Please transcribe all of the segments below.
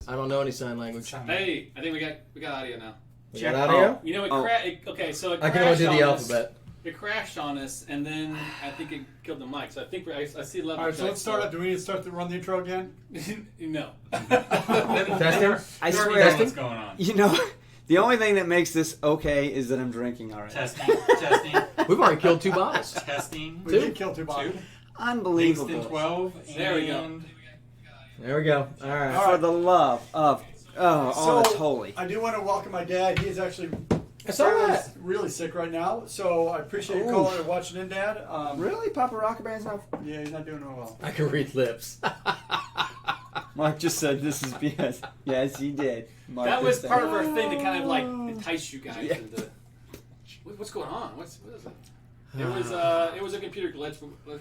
I don't know any sign language. Hey, I think we got audio now. We got audio? You know, okay, so it I can only do the crashed alphabet. It crashed on us, and then I think it killed the mic. So I think I see 11. All right, so let's start up. Do we need to start to run the intro again? No. Testing? I swear, what's going on? you know, the only thing that makes this okay is that I'm drinking already. Testing. We've already killed 2 bottles. Testing. We did kill 2 bottles. Unbelievable. Kingston 12. There we go. There we go. All right. For the love of all that's holy. I do want to welcome my dad. He is actually I saw that. really sick right now, so I appreciate you calling and watching in, Dad. Really? Papa Rockaband's not... Yeah, he's not doing real well. I can read lips. Mark just said this is BS. Yes, he did. Mark That was just part said- of our thing to kind of like entice you guys into. What's going on? What is it? It was a computer glitch.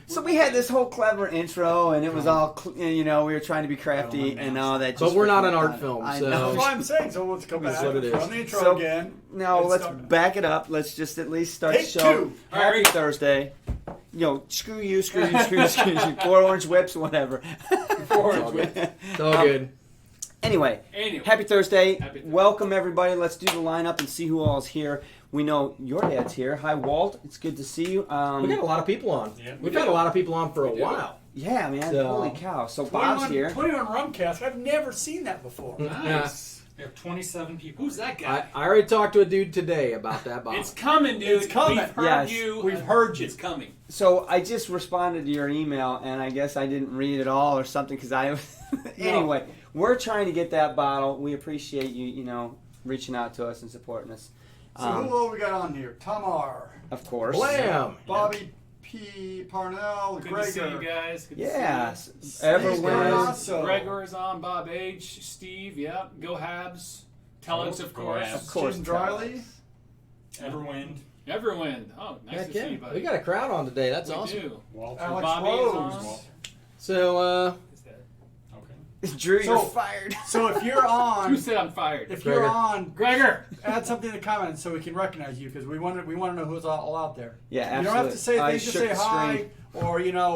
So we had this whole clever intro, and it was all, we were trying to be crafty and all that. But we're not an art film, I so... know. That's what I'm saying, so let's come That's back. what it is. Run the intro So, again. No, let's back it up. Let's just at least start the Take show. 2. Happy Thursday. Screw you, screw you, screw you, screw you. 4 orange whips, whatever. 4 orange whips. It's all good. Anyway, happy Thursday. Welcome, everybody. Let's do the lineup and see who all is here. We know your dad's here. Hi, Walt. It's good to see you. We got a lot of people on. Yeah, We've had a lot of people on for a while. Yeah, man. So- Holy cow. So Bob's here. 21 rum cask. I've never seen that before. Nice. We have 27 people. Who's that guy? I already talked to a dude today about that bottle. It's coming, dude. It's coming. We've heard Yes. you. We've heard you. It's coming. So I just responded to your email, and I guess I didn't read it all or something because I... Anyway, we're trying to get that bottle. We appreciate you, reaching out to us and supporting us. So who all we got on here? Tamar. Of course. Blam! Bobby P. Parnell. Good Gregor. to see you guys. Good Yes. to see Everyone. you. Gregor is on. Bob H. Steve. Yep. Go Habs. Tellix, of course. Of course. Jim Driley. Everwind. Everwind. Oh, nice Heck to yeah. see you, buddy. We got a crowd on today. That's We awesome. do. Alex Bobby is on. Rose. So, Is that- Drew, So- you're fired. So if you're on, Who said I'm fired? if you're Gregor. on, Gregor. add something in the comments so we can recognize you because we want to know who's all out there. Yeah, You absolutely. don't have to say I things. Just shook say the hi string.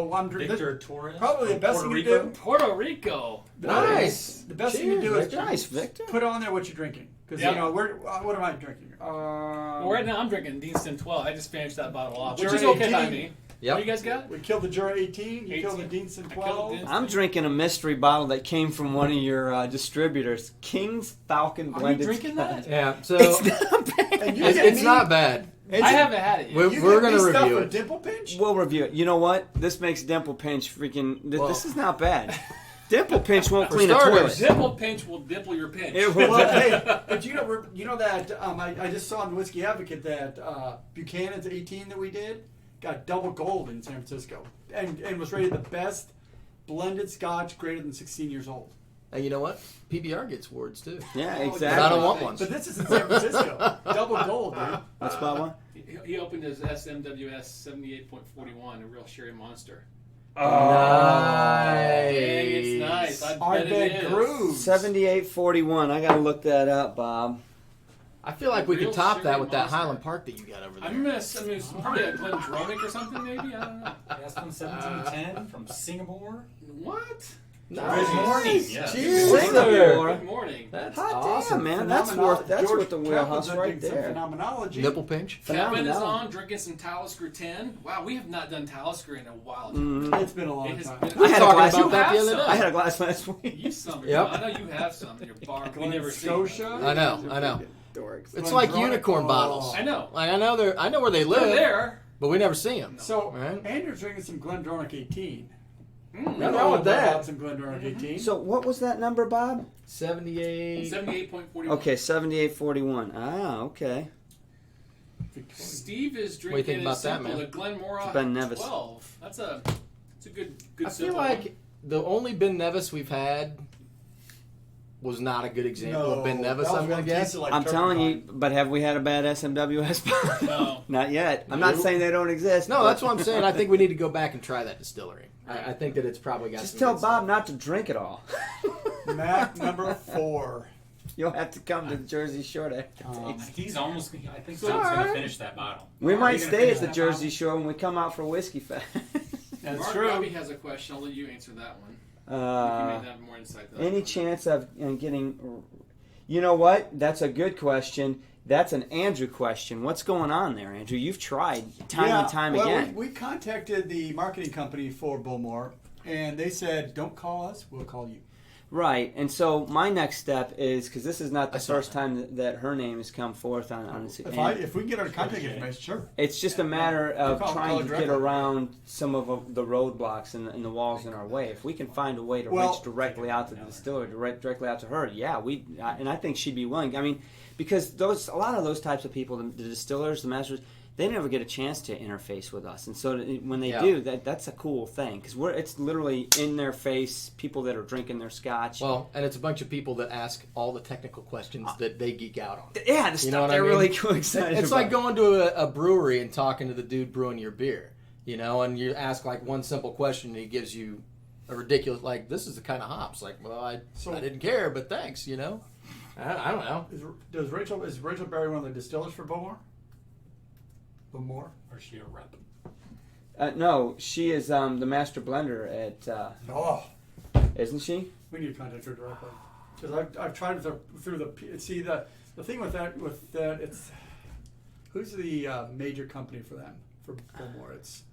or I'm Victor Torres. Probably the from best Puerto thing to Rico. do. Puerto Rico. nice. The best thing to do Cheers, is Victor. Nice, Victor. put on there what you're drinking because Yeah. what am I drinking? Well, right now I'm drinking Deanston 12. I just finished that bottle off, which Jury is okay by 18. me. Yep. What do you guys got? We killed the Jura 18. You 18. killed the Deanston I killed 12. the Deanston. I'm drinking a mystery bottle that came from one of your distributors, King's Falcon Are you Blended. drinking that? Yeah, so It's not bad. And you it's, get it's me- not bad. I haven't had it yet. We're- You we're get me gonna stuff review for it. Dimple Pinch? We'll review it. You know what? This makes Dimple Pinch freaking. Well- This is not bad. Dimple Pinch won't For clean a starters, toilet. Dimple pinch will dimple your pinch. It will. Well, hey, but you know that I just saw in the Whiskey Advocate that Buchanan's 18 that we did got double gold in San Francisco and was rated the best blended Scotch greater than 16 years old. And you know what? PBR gets awards too. Yeah, Oh, exactly. But I don't want one. But this is in San Francisco. Double gold, dude. What's about one? He opened his SMWS 78.41, a real sherry monster. Nice. Dang, it's nice. I Our bet bed it is. grooves. 7841. I gotta look that up, Bob. I feel like we Real could top that sherry with that monster. Highland Park that you got over there. I'm gonna. I mean, it's probably a GlenDronach or something, maybe. I don't know. Aspen 1710 from Singapore. What? Nice. Good morning. Yeah. Cheers, Singapore. sir. Good morning. That's Hot awesome. damn, man. That's Phenomenal- worth George the wheelhouse Kaplan's right doing some there. phenomenology. Nipple pinch. Kevin is Phenomenal. on drinking some Talisker 10. Wow, we have not done Talisker in a while. Mhm. It's been a long It has time. been- I had a talking glass. about You that have the other some. day. I had a glass last week. You some. Yep. I know you have some in your bar. We Glen never see. Scotia. I know. Dorks. It's like GlenDronach. unicorn Oh. bottles. I know. Like I know where they They're live, there. but we never see them. So, Right. Andrew's drinking some GlenDronach 18. Mm. Nothing wrong with that. About some GlenDronach 18. So what was that number, Bob? 78. 78.41. Okay, 7841. Ah, okay. Steve is What do you drinking think about a that, simple, man? the Glenmora It's Ben Nevis. 12. That's a good I feel simple like one. the only Ben Nevis we've had was not a good example of Ben Nevis. I'm gonna guess. I'm telling you, but have we had a bad SMWS? No. Not yet. I'm not Nope. saying they don't exist. No, but that's what I'm saying. I think we need to go back and try that distillery. I think that it's probably got. Just some tell good Bob stuff. not to drink it all. Mac number 4. You'll have to come to the Jersey Shore to He's almost. I think So, Bob's all going right. to finish that bottle. We Are might you gonna stay finish at the that Jersey Shore when we come out for Whiskey Fest. That's Mark true. Robbie has a question. I'll let you answer that one. You may have more insight. Than Any that. chance of getting? You know what? That's a good question. That's an Andrew question. What's going on there, Andrew? You've tried time and time well, again. We contacted the marketing company for Bowmore, and they said, "Don't call us. We'll call you." Right, and so my next step is because this is not the I saw first time that her name has come forth on this. If we can get our contact information, sure. It's just a matter of Call trying to it get directly. around some of the roadblocks and the walls in our way. If we can find a way to Well- reach directly out to the distillery, directly out to her, yeah, and I think she'd be willing. I mean, because a lot of those types of people, the distillers, the masters, they never get a chance to interface with us, and so when they Yeah. do, that's a cool thing because it's literally in their face. People that are drinking their scotch. Well, and it's a bunch of people that ask all the technical questions that they geek out on. Yeah, the stuff know what I they're mean? really cool, excited It's about. like going to a brewery and talking to the dude brewing your beer, and you ask like one simple question and he gives you a ridiculous, like, this is the kind of hops. Like, well, I didn't care, but thanks, I don't know. Is Rachel Berry one of the distillers for Bowmore? Bowmore? Or is she a rep? No, she is the master blender at, Oh, isn't she? we need to contact her directly because I've tried with her through the thing with that it's who's the major company for them for Bowmore? It's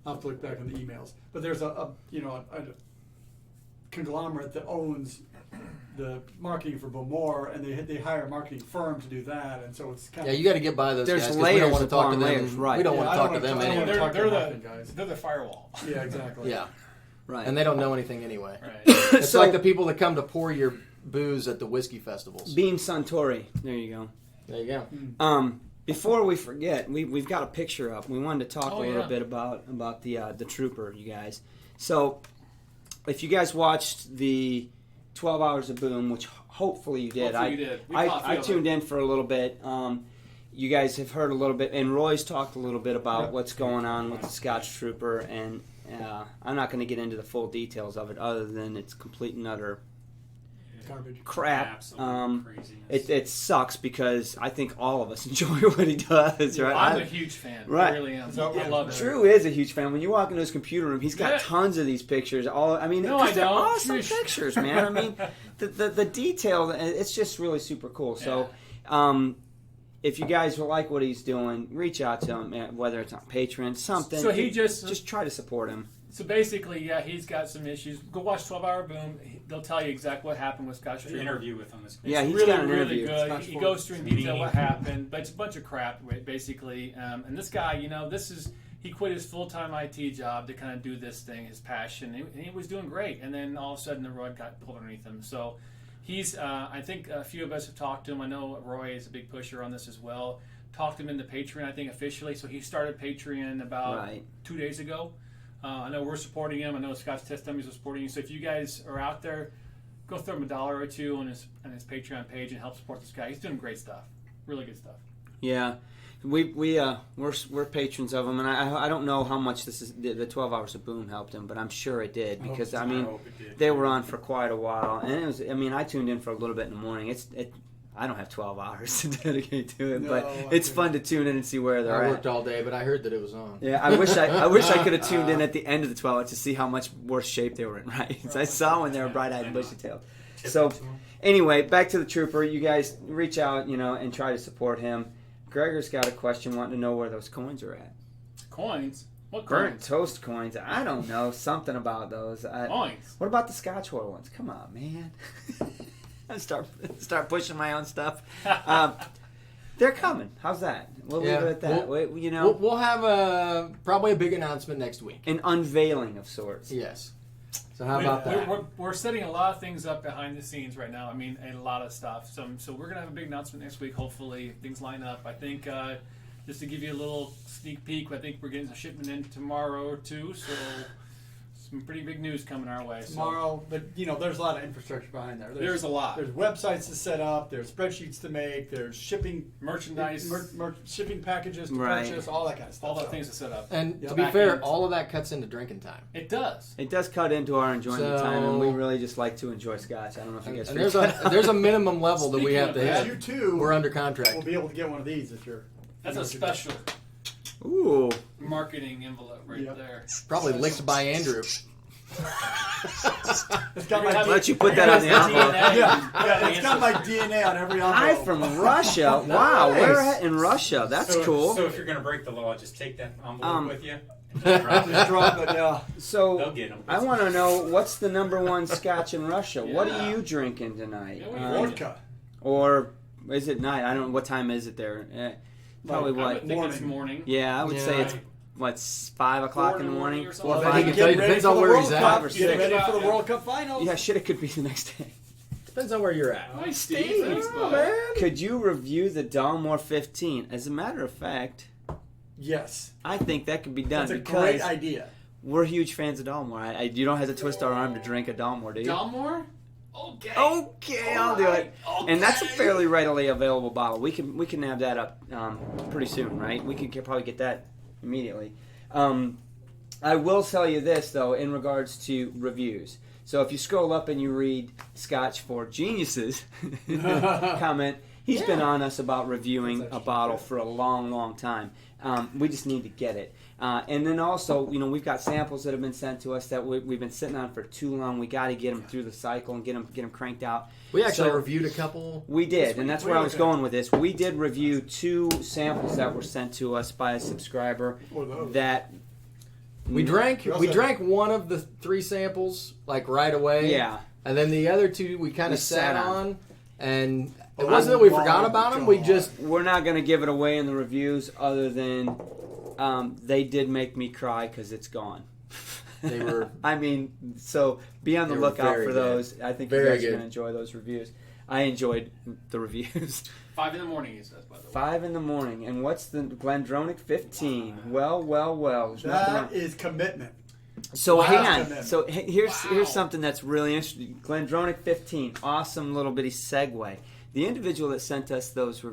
I'll have to look back in the emails, but there's a conglomerate that owns the marketing for Bowmore, and they hire a marketing firm to do that, and so it's kind Yeah, of you got to get by those There's guys 'cause we don't layers want to talk to upon them. layers, right. We don't Yeah, want I to don't talk to wanna them talk- I don't anyway. wanna talk to They're marketing the guys. they're the firewall. Yeah, exactly. Yeah, Right. and they don't know anything anyway. Right. It's So- like the people that come to pour your booze at the whiskey festivals. Beam Suntory. There you go. There you go. Before we forget, we've got a picture up. We wanted to talk Oh, a little yeah. bit about the Trooper, you guys. So, if you guys watched the 12 Hours of Boom, which hopefully you did, Hopefully you did. We caught a few I of tuned them. in for a little bit. you guys have heard a little bit, and Roy's talked a little bit about what's going on with the Scotch Trooper, and I'm not going to get into the full details of it, other than it's complete and utter Garbage. crap. Absolute craziness. It sucks because I think all of us enjoy what he does, right? I'm a huge fan. Right. I really am. So, I love it. Drew is a huge fan. When you walk into his computer room, he's got Yeah. tons of these pictures. No, I they're don't. awesome Shush. pictures, man. I mean, the detail, it's just really super cool. So, if you guys will like what he's doing, reach out to him, man, whether it's on Patreon, something. So he just try to support him. So basically, yeah, he's got some issues. Go watch 12 Hour Boom. They'll tell you exactly what happened with Scotch The Trooper. interview with him is Yeah, It's he's really, got an really interview. good. Scotch He Ford. goes through in detail what happened, but it's a bunch of crap, basically. And this guy, he quit his full-time IT job to kind of do this thing, his passion, and he was doing great. And then all of a sudden, the rug got pulled underneath him. So he's, I think a few of us have talked to him. I know Roy is a big pusher on this as well. Talked him into Patreon, I think, officially. So he started Patreon about 2 days ago. I know we're supporting him. I know Scotch Test Dummies was supporting you. So if you guys are out there, go throw him $1 or $2 on his Patreon page and help support this guy. He's doing great stuff, really good stuff. Yeah, we're patrons of him, and I don't know how much this is the 12 Hours of Boom helped him, but I'm sure it did because I hope it did. they were on for quite a while, and it was. I mean, I tuned in for a little bit in the morning. I don't have 12 hours to dedicate to it, but it's fun to tune in and see where they're I at. worked all day, but I heard that it was on. Yeah, I wish I could have tuned in at the end of the 12 hours to see how much worse shape they were in. Right, I saw when they were bright-eyed and bushy-tailed. So, anyway, back to the Trooper. You guys reach out, and try to support him. Gregor's got a question, wanting to know where those coins are at. Coins? What Burnt coins? toast coins. I don't know, something about those. Coins. What about the Scotch Whore ones? Come on, man. I start pushing my own stuff. They're coming. How's that? We'll leave it at that. We'll have probably a big announcement next week. An unveiling of sorts. Yes. So how about that? We're setting a lot of things up behind the scenes right now. I mean, a lot of stuff. So we're gonna have a big announcement next week. Hopefully, if things line up. I think just to give you a little sneak peek, I think we're getting a shipment in tomorrow too. So some pretty big news coming our way. Tomorrow, but there's a lot of infrastructure behind there. There's a lot. There's websites to set up. There's spreadsheets to make. There's shipping Merchandise, shipping packages to Right. purchase. All that kind of stuff. all the things to set up. And to be Back fair, end. all of that cuts into drinking time. It does. It does cut into our enjoyment So- time, and we really just like to enjoy Scotch. I don't know if you guys. And there's a minimum level that we have to Speaking of hit. You too We're under contract. will be able to get one of these if you're. That's a special Ooh. marketing envelope right Yep. there. Probably licked by Andrew. It's got my Why don't you put that on the envelope? yeah, it's got my DNA on every envelope. Hi from Russia. Wow, Nice. we're at in Russia. That's cool. So if you're going to break the law, just take that envelope Um, with you. And just drop Just it. drop it, yeah. They'll So get them. I want to know what's the number one Scotch in Russia. What are Yeah. you drinking tonight? Yeah, we Vodka. Or is it night? I don't know. What time is it there? Probably I would what? think it's morning. Yeah, I would say it's Right. 5 o'clock 4 in the morning. or 4 or something. He 5. can tell you, depends on where he's at. 5 or Get 6. ready for the Yeah. World Cup finals. Yeah, shit, it could be the next day. Depends on where you're at. Nice, Steve. Thanks, Oh, bud. man. Could you review the Dalmore 15? As a matter of fact, Yes. I think that could be done That's a because great idea. we're huge fans of Dalmore. You don't have to twist our arm to drink a Dalmore, do you? Dalmore? Okay. Okay, I'll do it. And that's a fairly readily available bottle. We can have that up pretty soon, right? We can probably get that immediately. I will tell you this though, in regards to reviews. So if you scroll up and you read Scotch for Geniuses comment, he's been on us about reviewing a bottle for a long, long time. We just need to get it. And then also, we've got samples that have been sent to us that we've been sitting on for too long. We got to get them through the cycle and get them cranked out. We actually So- reviewed a couple. We did, and that's where I was Okay. going with this. We did review 2 samples that were sent to us by a subscriber What are those? that We drank We also- we drank one of the 3 samples like right away. Yeah. And then the other 2 we kind We of sat sat on. on, and it Oh, wasn't that we my forgot about them. We God. just we're not going to give it away in the reviews other than they did make me cry because it's gone. They were- I mean, so be on the They were lookout very for good. those. I think you Very guys are good. going to enjoy those reviews. I enjoyed the reviews. 5 in the morning, he says, by the way. 5 in the morning. And what's the GlenDronach 15? Well. There's nothing wrong. That is commitment. So Wow. hang on. So here's Wow. something that's really interesting. GlenDronach 15, awesome little bitty segue. the individual that sent us those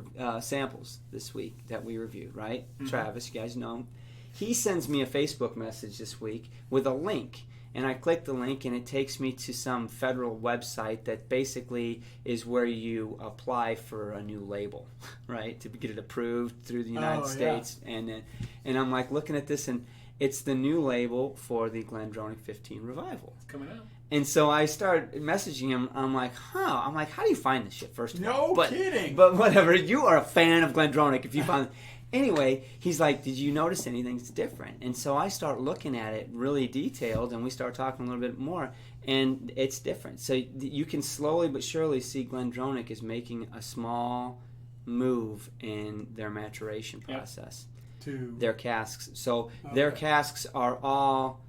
samples this week that we reviewed, right? Mm-hmm. Travis, you guys know him. He sends me a Facebook message this week with a link. And I click the link, and it takes me to some federal website that basically is where you apply for a new label, right, to get it approved through the United States. And I'm like looking at this, and it's the new label for the GlenDronach 15 Revival. It's coming out. And so I start messaging him. I'm like, how do you find this shit, first of all? No kidding. But whatever. You are a fan of GlenDronach if you find Anyway, he's like, did you notice anything's different? And so I start looking at it really detailed, and we start talking a little bit more, and it's different. So you can slowly but surely see GlenDronach is making a small move in their maturation process. To their casks. So their casks are all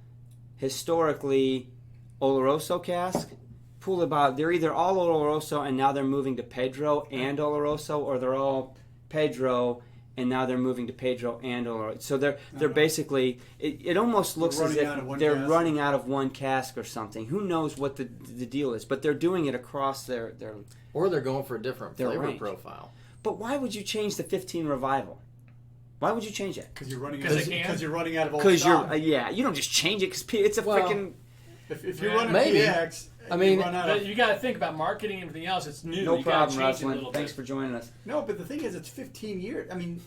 historically Oloroso cask. They're either all Oloroso and now they're moving to Pedro and Oloroso, or they're all Pedro and now they're moving to Pedro and Oloroso. So they're basically, it almost looks as if they're running out of one cask or something. Who knows what the deal is, but they're doing it across their or they're going for a different flavor range. Profile. But why would you change the 15 Revival? Why would you change it? Because you're running out of old Because stock. you don't just change it because it's a freaking. If you're running maybe. PX, you got to think about marketing and everything else. It's new. No you problem, change it a Ruslin. little Thanks bit. for joining us. No, but the thing is, it's 15 years. I mean,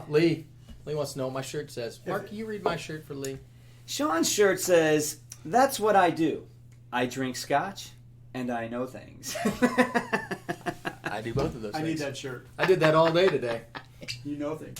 Lee wants to know what my shirt says. Mark, can you read my shirt for Lee? Sean's shirt says, "That's what I do. I drink Scotch, and I know things." I do both of those. I need that shirt. I did that all day today. You know things.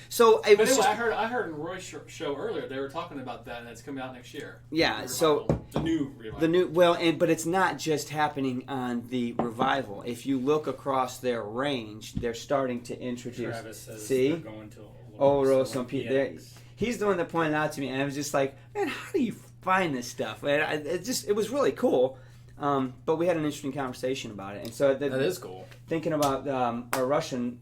So it was. Anyway, I heard in Roy's show earlier they were talking about that, and it's coming out next year. Yeah. So the new revival. But it's not just happening on the Revival. If you look across their range, they're starting to introduce. Travis says see, they're going to Oloroso and PX. He's the one that pointed out to me, and I was just like, man, how do you find this stuff? And it was really cool. But we had an interesting conversation about it, and so that is cool. Thinking about our Russian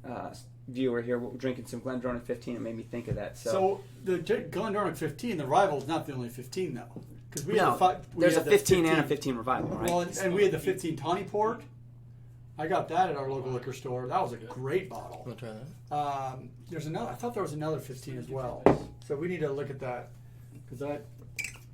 viewer here, we're drinking some GlenDronach 15. It made me think of that. So the GlenDronach 15, the Revival is not the only 15 though, because there's a 15 and a 15 Revival, right? Well, and we had the 15 Tawny Port. I got that at our local liquor store. That was a great bottle. Want to try that? There's another. I thought there was another 15 as well. So we need to look at that because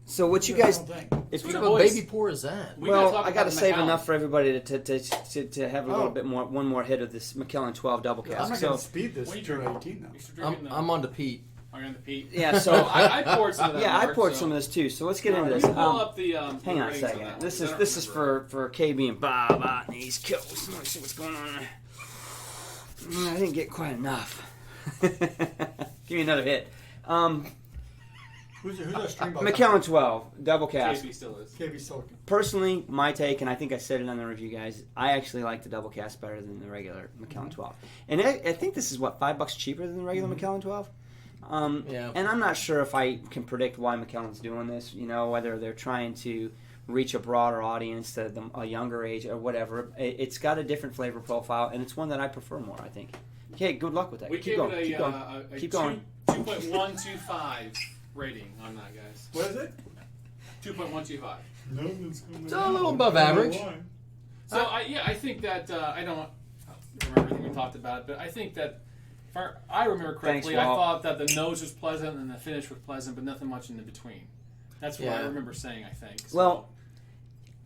So what you guys? What kind of a baby pour is that? Well, I got to save enough for everybody to have a little bit more, one more hit of this Macallan 12 double cask. I'm not going to speed this to 18 though. I'm on to Pete. I'm on to Pete. Yeah, so I poured some of that. Yeah, I poured some of this too. So let's get into this. Pull up the. Hang on a second. This is for KB and Bob out in the East Coast. Let me see what's going on. I didn't get quite enough. Give me another hit. Who's our stream ball? Macallan 12 double cask. KB still is. KB still. Personally, my take, and I think I said it on the review, guys, I actually like the double cask better than the regular Macallan 12. And I think this is $5 cheaper than the regular Macallan 12. Yeah. And I'm not sure if I can predict why Macallan's doing this. Whether they're trying to reach a broader audience, a younger age, or whatever. It's got a different flavor profile, and it's one that I prefer more, I think. Okay, good luck with that. We Keep gave going. it Keep going. Keep going. 2.125 rating on that, guys. What is it? 2.125. It's a little above average. So I think that I don't remember everything we talked about, but I think that if I remember correctly, I thought that the nose was pleasant and the finish was pleasant, but nothing much in the between. That's what I remember saying. I think. So. Well,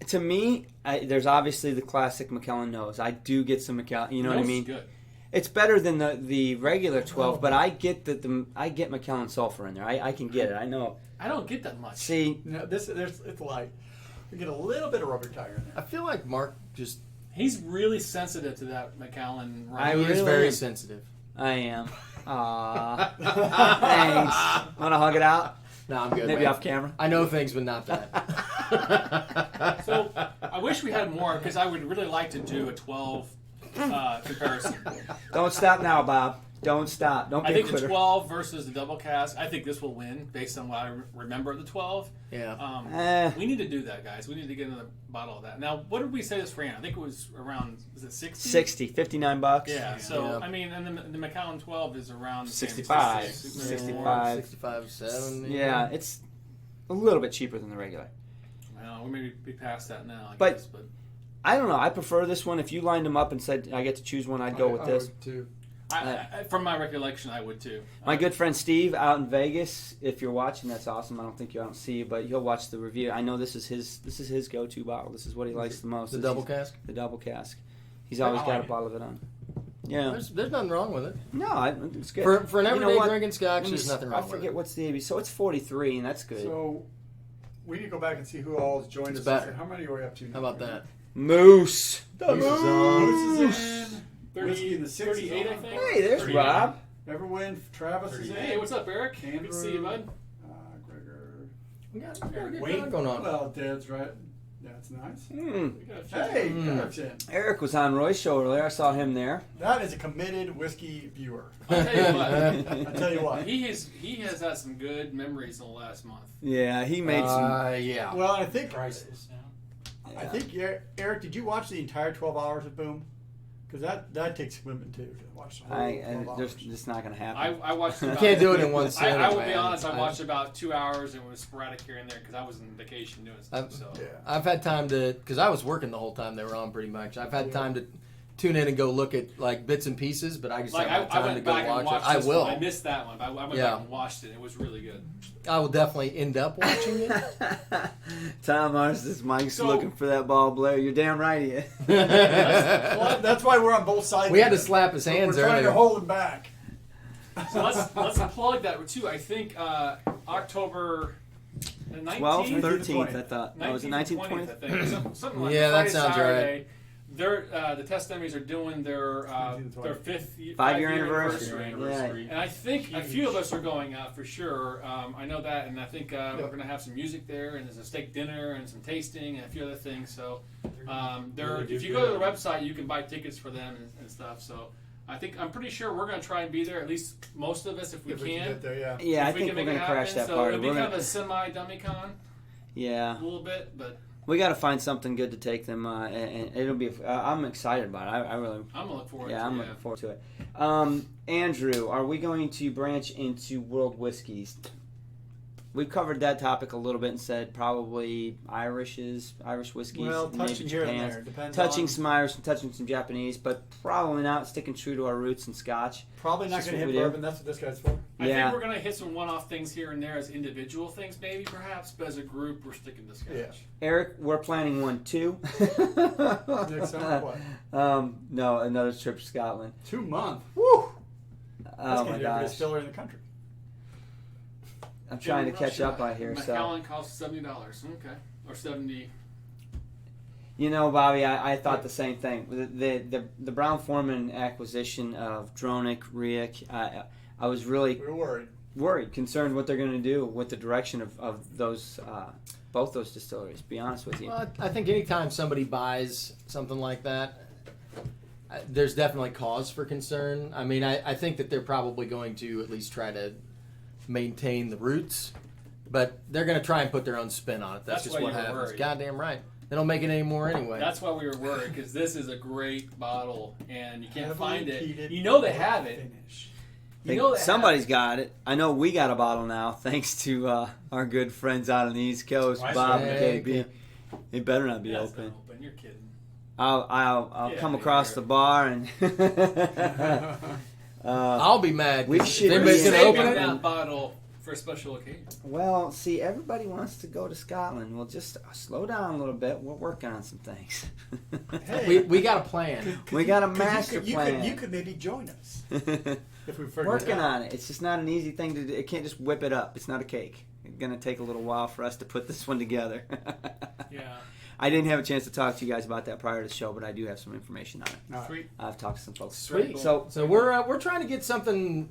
to me, there's obviously the classic Macallan nose. I do get some Macallan. You know what I mean? Good. It's better than the regular 12, but I get I get Macallan sulfur in there. I can get it. I know. I don't get that much. See, no, it's light. We get a little bit of rubber tire in there. I feel like Mark just. He's really sensitive to that Macallan. He is very sensitive. I am. Aww. Thanks. Want to hug it out? No, I'm good. Maybe man. off camera. I know things, but not that. So I wish we had more because I would really like to do a 12 comparison. Don't stop now, Bob. Don't stop. Don't be I think a quitter. the 12 versus the double cask. I think this will win based on what I remember of the 12. Yeah. We need to do that, guys. We need to get another bottle of that. Now, what did we say this ran? I think it was around. Was it 60? 60, $59. Yeah. So Yeah. I mean, and the Macallan 12 is around 65. 65. 65, 70. Yeah, it's a little bit cheaper than the regular. Well, we may be past that now. I But- guess, but I don't know. I prefer this one. If you lined them up and said I get to choose one, I'd go with this. would too. From my recollection, I would too. My good friend Steve out in Vegas. If you're watching, that's awesome. I don't see you, but he'll watch the review. I know this is his go-to bottle. This is what he likes the most. The double cask. The double cask. He's always got a bottle of it on. Yeah. There's nothing wrong with it. No, it's good. For an everyday what? drinking Scotch, there's nothing wrong I with forget it. what's the AB. So it's 43, and that's good. So we need to go back and see who all has joined It's us. better. How many are we up to now? How about that? Moose. Moose is in. 30, Whiskey in the six is 38, I on. think. Hey, there's 39. Rob. Everyone, Travis is in. Hey, what's up, Eric? Good to see you, bud. Gregor. We got a good Wait, time going on. Well, Dad's right. That's nice. Hmm. We got a few. Hey, Mm. Eric's in. Eric was on Roy's show earlier. I saw him there. That is a committed whiskey viewer. I'll tell you what. I tell you what. He has had some good memories in the last month. Yeah, he made some. Yeah. Well, I think Priceless now. I think Eric, did you watch the entire 12 hours of Boom? Because that takes commitment too to watch the whole 12 There's hours. just not going to happen. I watched. You About, can't do it in one I sitting. will be man. honest. I watched about 2 hours and it was sporadic here and there because I was on vacation doing stuff. So Yeah. I've had time to, because I was working the whole time they were on pretty much. I've had time to tune in and go look at like bits and pieces, but I just like haven't I had time to went go back and watch watched it. I this will. one. I missed that one. But I went Yeah. back and watched it. It was really good. I will definitely end up watching it. Tom Arsis, Mike's So- looking for that ball, Blair. You're damn right he is. Well, that's why we're on both sides. We had of to it. slap his hands We're trying earlier. to hold him back. So let's plug that too. I think October 19th, 12th, 13th, 20th. I thought. No, was it 19th, 19th, 20th, 20th? I think. Something like Yeah, that. that sounds Saturday. They're the test dummies are doing their 19th, 5-year anniversary. And I think a few of us are going out for sure. I know that, and I think we're going to have some music there, and there's a steak dinner and some tasting and a few other things. So, if you go to the website, you can buy tickets for them and stuff. So, I'm pretty sure we're going to try and be there, at least most of us, if we If can. we can get there, yeah. Yeah, I If we think can we're make going it to crash happen. that So party. it'll be We're kind gonna, of a semi-dummy con, yeah, a little bit, but we got to find something good to take them, and it'll be. I'm excited about it. I really. I'm going to look forward Yeah, to it. I'm looking forward to it. Andrew, are we going to branch into world whiskeys? We've covered that topic a little bit and said probably Irish whiskeys. Well, maybe touching here and Japan's. there. Depends Touching on, some Irish and touching some Japanese, but probably not sticking true to our roots in Scotch. Probably not Just going to what hit we do. bourbon. That's what this guy's for. I Yeah. think we're going to hit some one-off things here and there as individual things, maybe, perhaps, but as a group, we're sticking to Scotch. Yeah. Eric, we're planning one too. Next summer, what? No, another trip to Scotland. 2 months. Woo! That's Oh going my to be a gosh, distillery in the country. I'm trying to catch up by here. So, Macallan costs $70. Okay. Or 70. you know, Bobby, I thought the same thing. The Brown Forman acquisition of Dronach, Riek, I was really We were worried. concerned what they're going to do with the direction of those both those distilleries. Be honest with you. Well, I think anytime somebody buys something like that, there's definitely cause for concern. I mean, I think that they're probably going to at least try to maintain the roots, but they're going to try and put their own spin on it. That's just why what you were happens. worried. Goddamn right. They don't make it anymore anyway. That's why we were worried, because this is a great bottle, and you can't Heavily find it. peated You know they have it. finish. You know they Somebody's have got it. I know we got a bottle now, thanks to our good friends out on the East Coast, Why Bob and Hey, KB. It better not be Yeah, it's open. not open. You're kidding. I'll Yeah, come maybe across you're- the bar and I'll be mad. We 'cause should if We're anybody's be going to saving open it. that bottle for a special occasion. well, see, everybody wants to go to Scotland. Well, just slow down a little bit. We're working on some things. Hey, We got a plan. We got a 'cause master plan. You could maybe join us if we figure it Working out. on it. It's just not an easy thing to do. It can't just whip it up. It's not a cake. It's going to take a little while for us to put this one together. Yeah. I didn't have a chance to talk to you guys about that prior to the show, but I do have some information on it. All right. Sweet. I've talked to some folks. Sweet. So, So we're trying to get something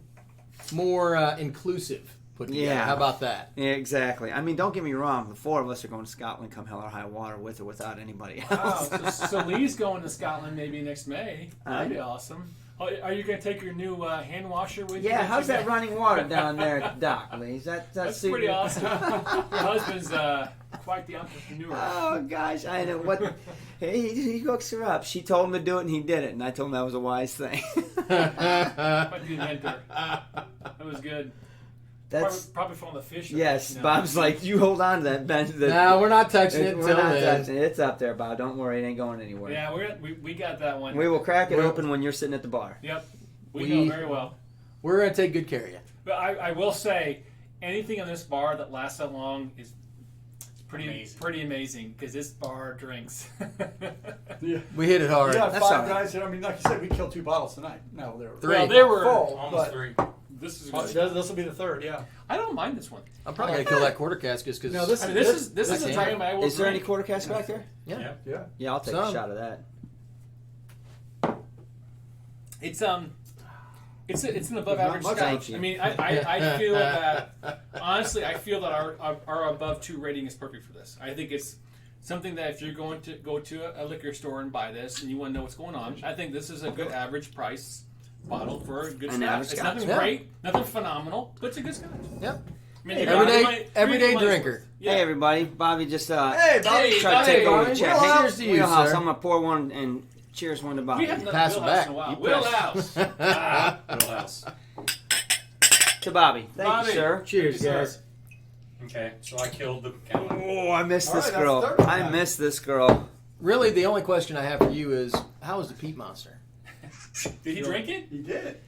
more inclusive put together. Yeah. How about that? yeah, exactly. I mean, don't get me wrong. The four of us are going to Scotland come hell or high water, with or without anybody Wow. else. So Lee's going to Scotland maybe next May. That'd be awesome. Oh, are you going to take your new hand washer with you? Yeah, next how's that May? running water down there at the dock, Lee? That's pretty awesome. Your husband's quite the entrepreneur. Oh gosh, I know what. He hooks her up. She told him to do it, and he did it. And I told him that was a wise thing. Quite the inventor. That was good. That's probably from the fish. yes. You know. Bob's like, you hold on to that bench. No, we're not touching it We're until not then. touching it. It's up there, Bob. Don't worry, it ain't going anywhere. Yeah, we got that one. We will crack it open when you're sitting at the bar. Yep, we know very well. We're gonna take good care of you. But I will say, anything in this bar that lasts that long is pretty amazing because this bar drinks. Yeah. We hit it hard. Yeah, That's all five right. guys. I mean, like you said, we killed 2 bottles tonight. No, they were 3. Well, they were full. Almost but 3. This is this will be the 3rd. Yeah. I don't mind this one. I'm probably gonna kill that quarter cask just because. No, this I mean, this is a dram I will Is there any drink. quarter cask back there? Yeah. Yeah. Yeah, I'll take a Some. shot of that. It's an above Not average much. Thank Scotch. you. I mean, I feel that honestly, I feel that our above 2 rating is perfect for this. I think it's something that if you're going to go to a liquor store and buy this and you want to know what's going on, I think this is a good average price bottle for a good An Scotch. average It's Scotch. nothing Yeah. great, nothing phenomenal, but it's a good Scotch. Yep. I mean, Everyday drinker. Yeah. Hey, everybody. Bobby just Hey, Bobby. Hey, tried to take over the Bobby. chat. Wheelhouse. Cheers to you, Wheelhouse, sir. I'm going to pour one and cheers one to Bobby. We haven't done Pass it Wheelhouse back. in a while. You Wheelhouse. Ah. Wheelhouse. To Bobby. Thank Bobby. you, sir. Cheers, Thank you, guys. sir. Okay, so I killed the Macallan. Oh, I missed All this right, that's girl. third I time. missed this girl. Really, the only question I have for you is, how is the peat monster? Did he drink it? He did.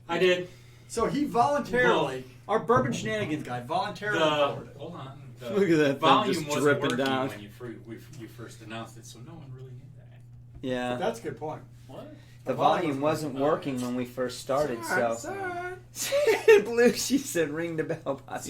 I did. So he voluntarily, our bourbon shenanigans guy, voluntarily poured it. Hold on. The Look at that thing volume just wasn't dripping working down. when you first announced it, so no one really knew that. Yeah. That's a good point. What? The volume wasn't working when we first started, so. Sorry. Blue, she said, ring the bell, Bobby.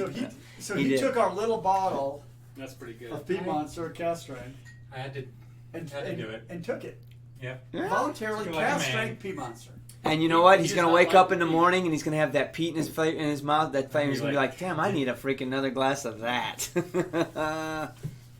So He he did. took our little bottle That's pretty good. of Peat Monster cast strength I had to. and Had to do it. and took it. Yeah. Yeah. Voluntarily Like a cast man. strength Peat Monster. And you know what? He's He's gonna not wake like up in the me. morning and he's gonna have that peat in his mouth. That flame is You're gonna be like, like, damn, I need a freaking another glass of that.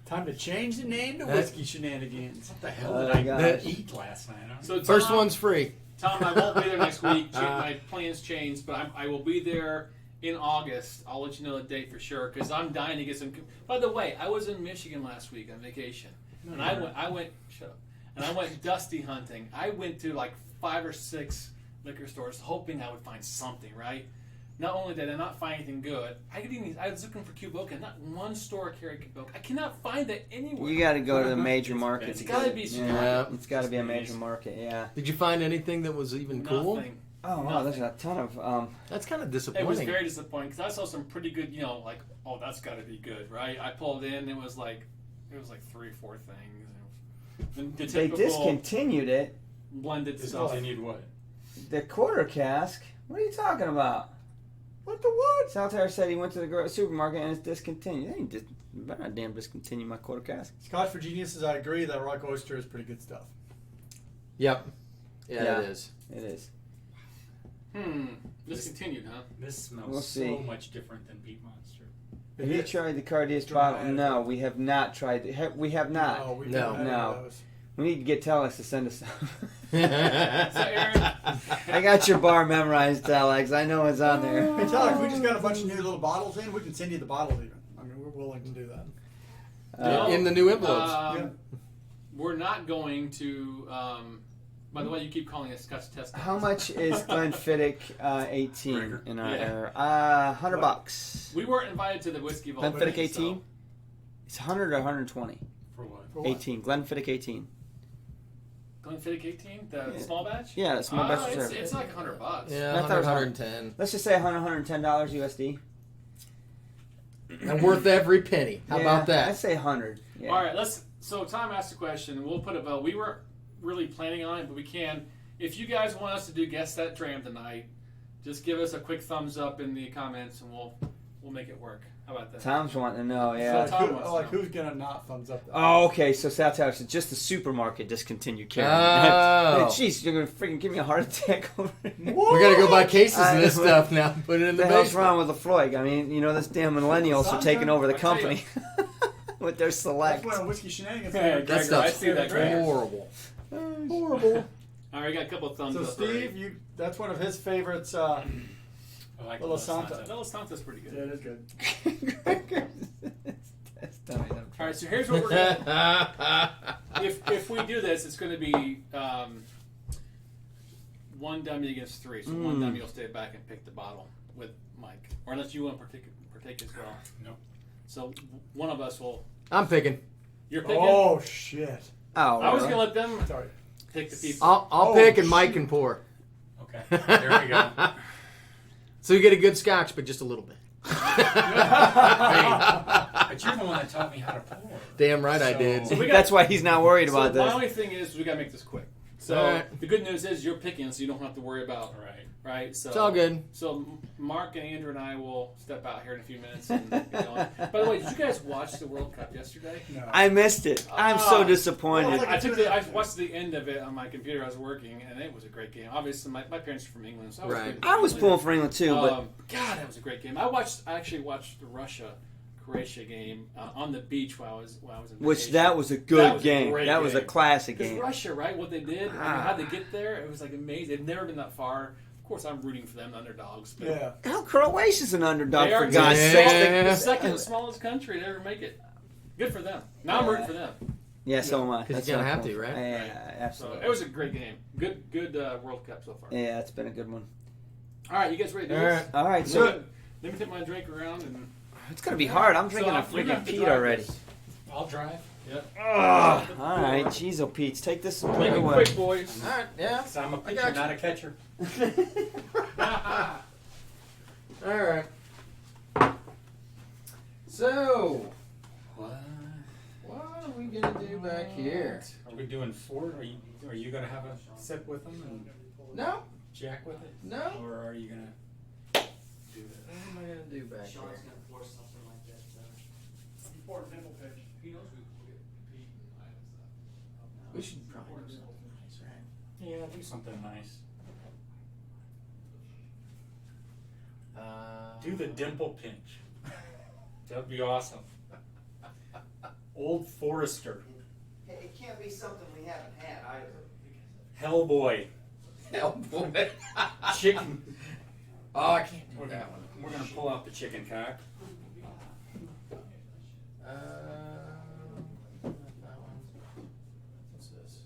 Time to change the name to That- Whiskey Shenanigans. What the hell Oh, did I gosh. eat last night? I don't So know. First Tom- one's free. Tom, I won't be there next week. My plans changed, but I will be there in August. I'll let you know the date for sure because I'm dying to get some. By the way, I was in Michigan last week on vacation, and I went. Shut up. And I went dusty hunting. I went to like 5 or 6 liquor stores hoping I would find something. Right. Not only did I not find anything good, I was looking for Cuboca. Not one store carried Cuboca. I cannot find that anywhere. You got to go to the major It's market. It's gotta be Yeah. It's got to be a major market. Yeah. Did you find anything that was even cool? Nothing. Oh wow, there's a ton of. That's kind of It was disappointing. very disappointing because I saw some pretty good, like, oh, that's got to be good, right? I pulled in, it was like 3 or 4 things. The They typical discontinued it. blended stuff. Discontinued what? The quarter cask. What are you talking about? What the what? Saltaire said he went to the supermarket and it's discontinued. They ain't better not damn discontinue my quarter cask. Scotch for Geniuses, I agree that Rock Oyster is pretty good stuff. Yep. Yeah, Yeah. it is. It is. Discontinued, huh? This smells We'll see. so much different than Peat Monster. Have you is. tried the Cardias Dramatic. bottle? No, we have not tried it. We have not. No, we No. don't have No. those. We need to get Telex to send us some. So, Aaron, I got your bar memorized, Telex. I know it's on there. Hey, tell us, we just got a bunch of new little bottles in. We can send you the bottles even. I mean, we're willing to do that. In the new envelopes. Yeah. we're not going to. By the way, you keep calling it Scotch test. How much is Glenfiddich 18 Rigger. in our Yeah. error? $100. We weren't invited to the whiskey vault. Glenfiddich so- 18? It's 100 or 120? For what? For what? 18. Glenfiddich 18. Glenfiddich 18, the Yeah. small batch. Yeah, the small batch reserve. It's like $100. Yeah, I thought it was 110. Let's just say $110 USD. And worth every penny. How about I'd that? say 100. Yeah. All right, So Tom asked a question. We'll put a vote. We weren't really planning on it, but we can. If you guys want us to do Guess That Dram tonight, just give us a quick thumbs up in the comments, and we'll make it work. How about that? Tom's wanting to know, yeah. So, Tom wants to know. who's gonna not thumbs up that? Oh, okay. So South Tower said just the supermarket discontinued carrying. Oh. Jeez, you're gonna freaking give me a heart attack over it. We gotta go buy cases I of this know. stuff now. Put it in the The hell's basement. wrong with Lafroig? I mean, this damn millennials are taking over the I'll tell you. company with their select. That's when Whiskey Shenanigans. Yeah, That Gregor, I stuff's see that, Gregor. horrible. Horrible. All right, we got a couple of thumbs So up. Steve, that's one of his favorites. I like Little the Santa. No, Santa's pretty good. Yeah, it is good. All right, so here's what we're gonna. if we do this, it's going to be 1 dummy against 3. So 1 dummy will stay back and pick the bottle. with Mike, or unless you want to partake as well. Nope. So one of us will. I'm picking. You're picking. Oh shit! Oh, I was gonna let them Sorry. pick the people. I'll Oh, pick and Mike shit. can pour. Okay. There we go. So you get a good Scotch, but just a little bit. But you're the one that taught me how to pour. Damn right I So- did. So we got- That's why he's not worried So about my this. only thing is we gotta make this quick. So Alright. the good news is you're picking, so you don't have to worry about right. So It's all good. So Mark and Andrew and I will step out here in a few minutes. And get going. By the way, did you guys watch the World Cup yesterday? No. I missed it. I'm so Ah. disappointed. Well, I watched the end of it on my computer. I was working, and it was a great game. Obviously, my parents are from England, so I was Right. rooting for I was England. pulling for England too, but God, that was a great game. I actually watched the Russia-Croatia game on the beach while I was in which vacation. that was a That good was a game. great That was a game. classic Because game. Russia, right? What they did, Ah. how they get there, it was like amazing. They've never been that far. Of course, I'm rooting for them, the underdogs. But Yeah. Hell, Croatia's an underdog they for are God's Yeah. sake. the second smallest country to ever make it. Good for them. Now I'm rooting for them. Yeah, so am I. 'Cause That's you're gonna not have cool. to, right? Yeah, So absolutely. it was a great game. Good World Cup so far. Yeah, it's been a good one. All right, you guys ready to do All this? right. All right, So, so let me take my drink around and. it's gonna be hard. I'm drinking a you're gonna freaking have to Pete drive already. this. I'll drive. Yep. All right, jeez, oh Pete, take this and put Make it it away. quick, boys. All right, yeah. Because I'm a I pitcher, got you. not a catcher. All right. So, What? what are we gonna do back here? Are we doing 4? Are you gonna have a sip with them and No, jack with it? no. Or are you gonna do What this? am I gonna do back here? Important nipple pitch. We should probably do something nice, right? Yeah, do something nice. Do the dimple pinch. That'd be awesome. Old Forester. It can't be something we haven't had either. Hellboy. Oh boy. Chicken. Oh, I can't do We're that one. gonna pull out the chicken cock. That one. What's this?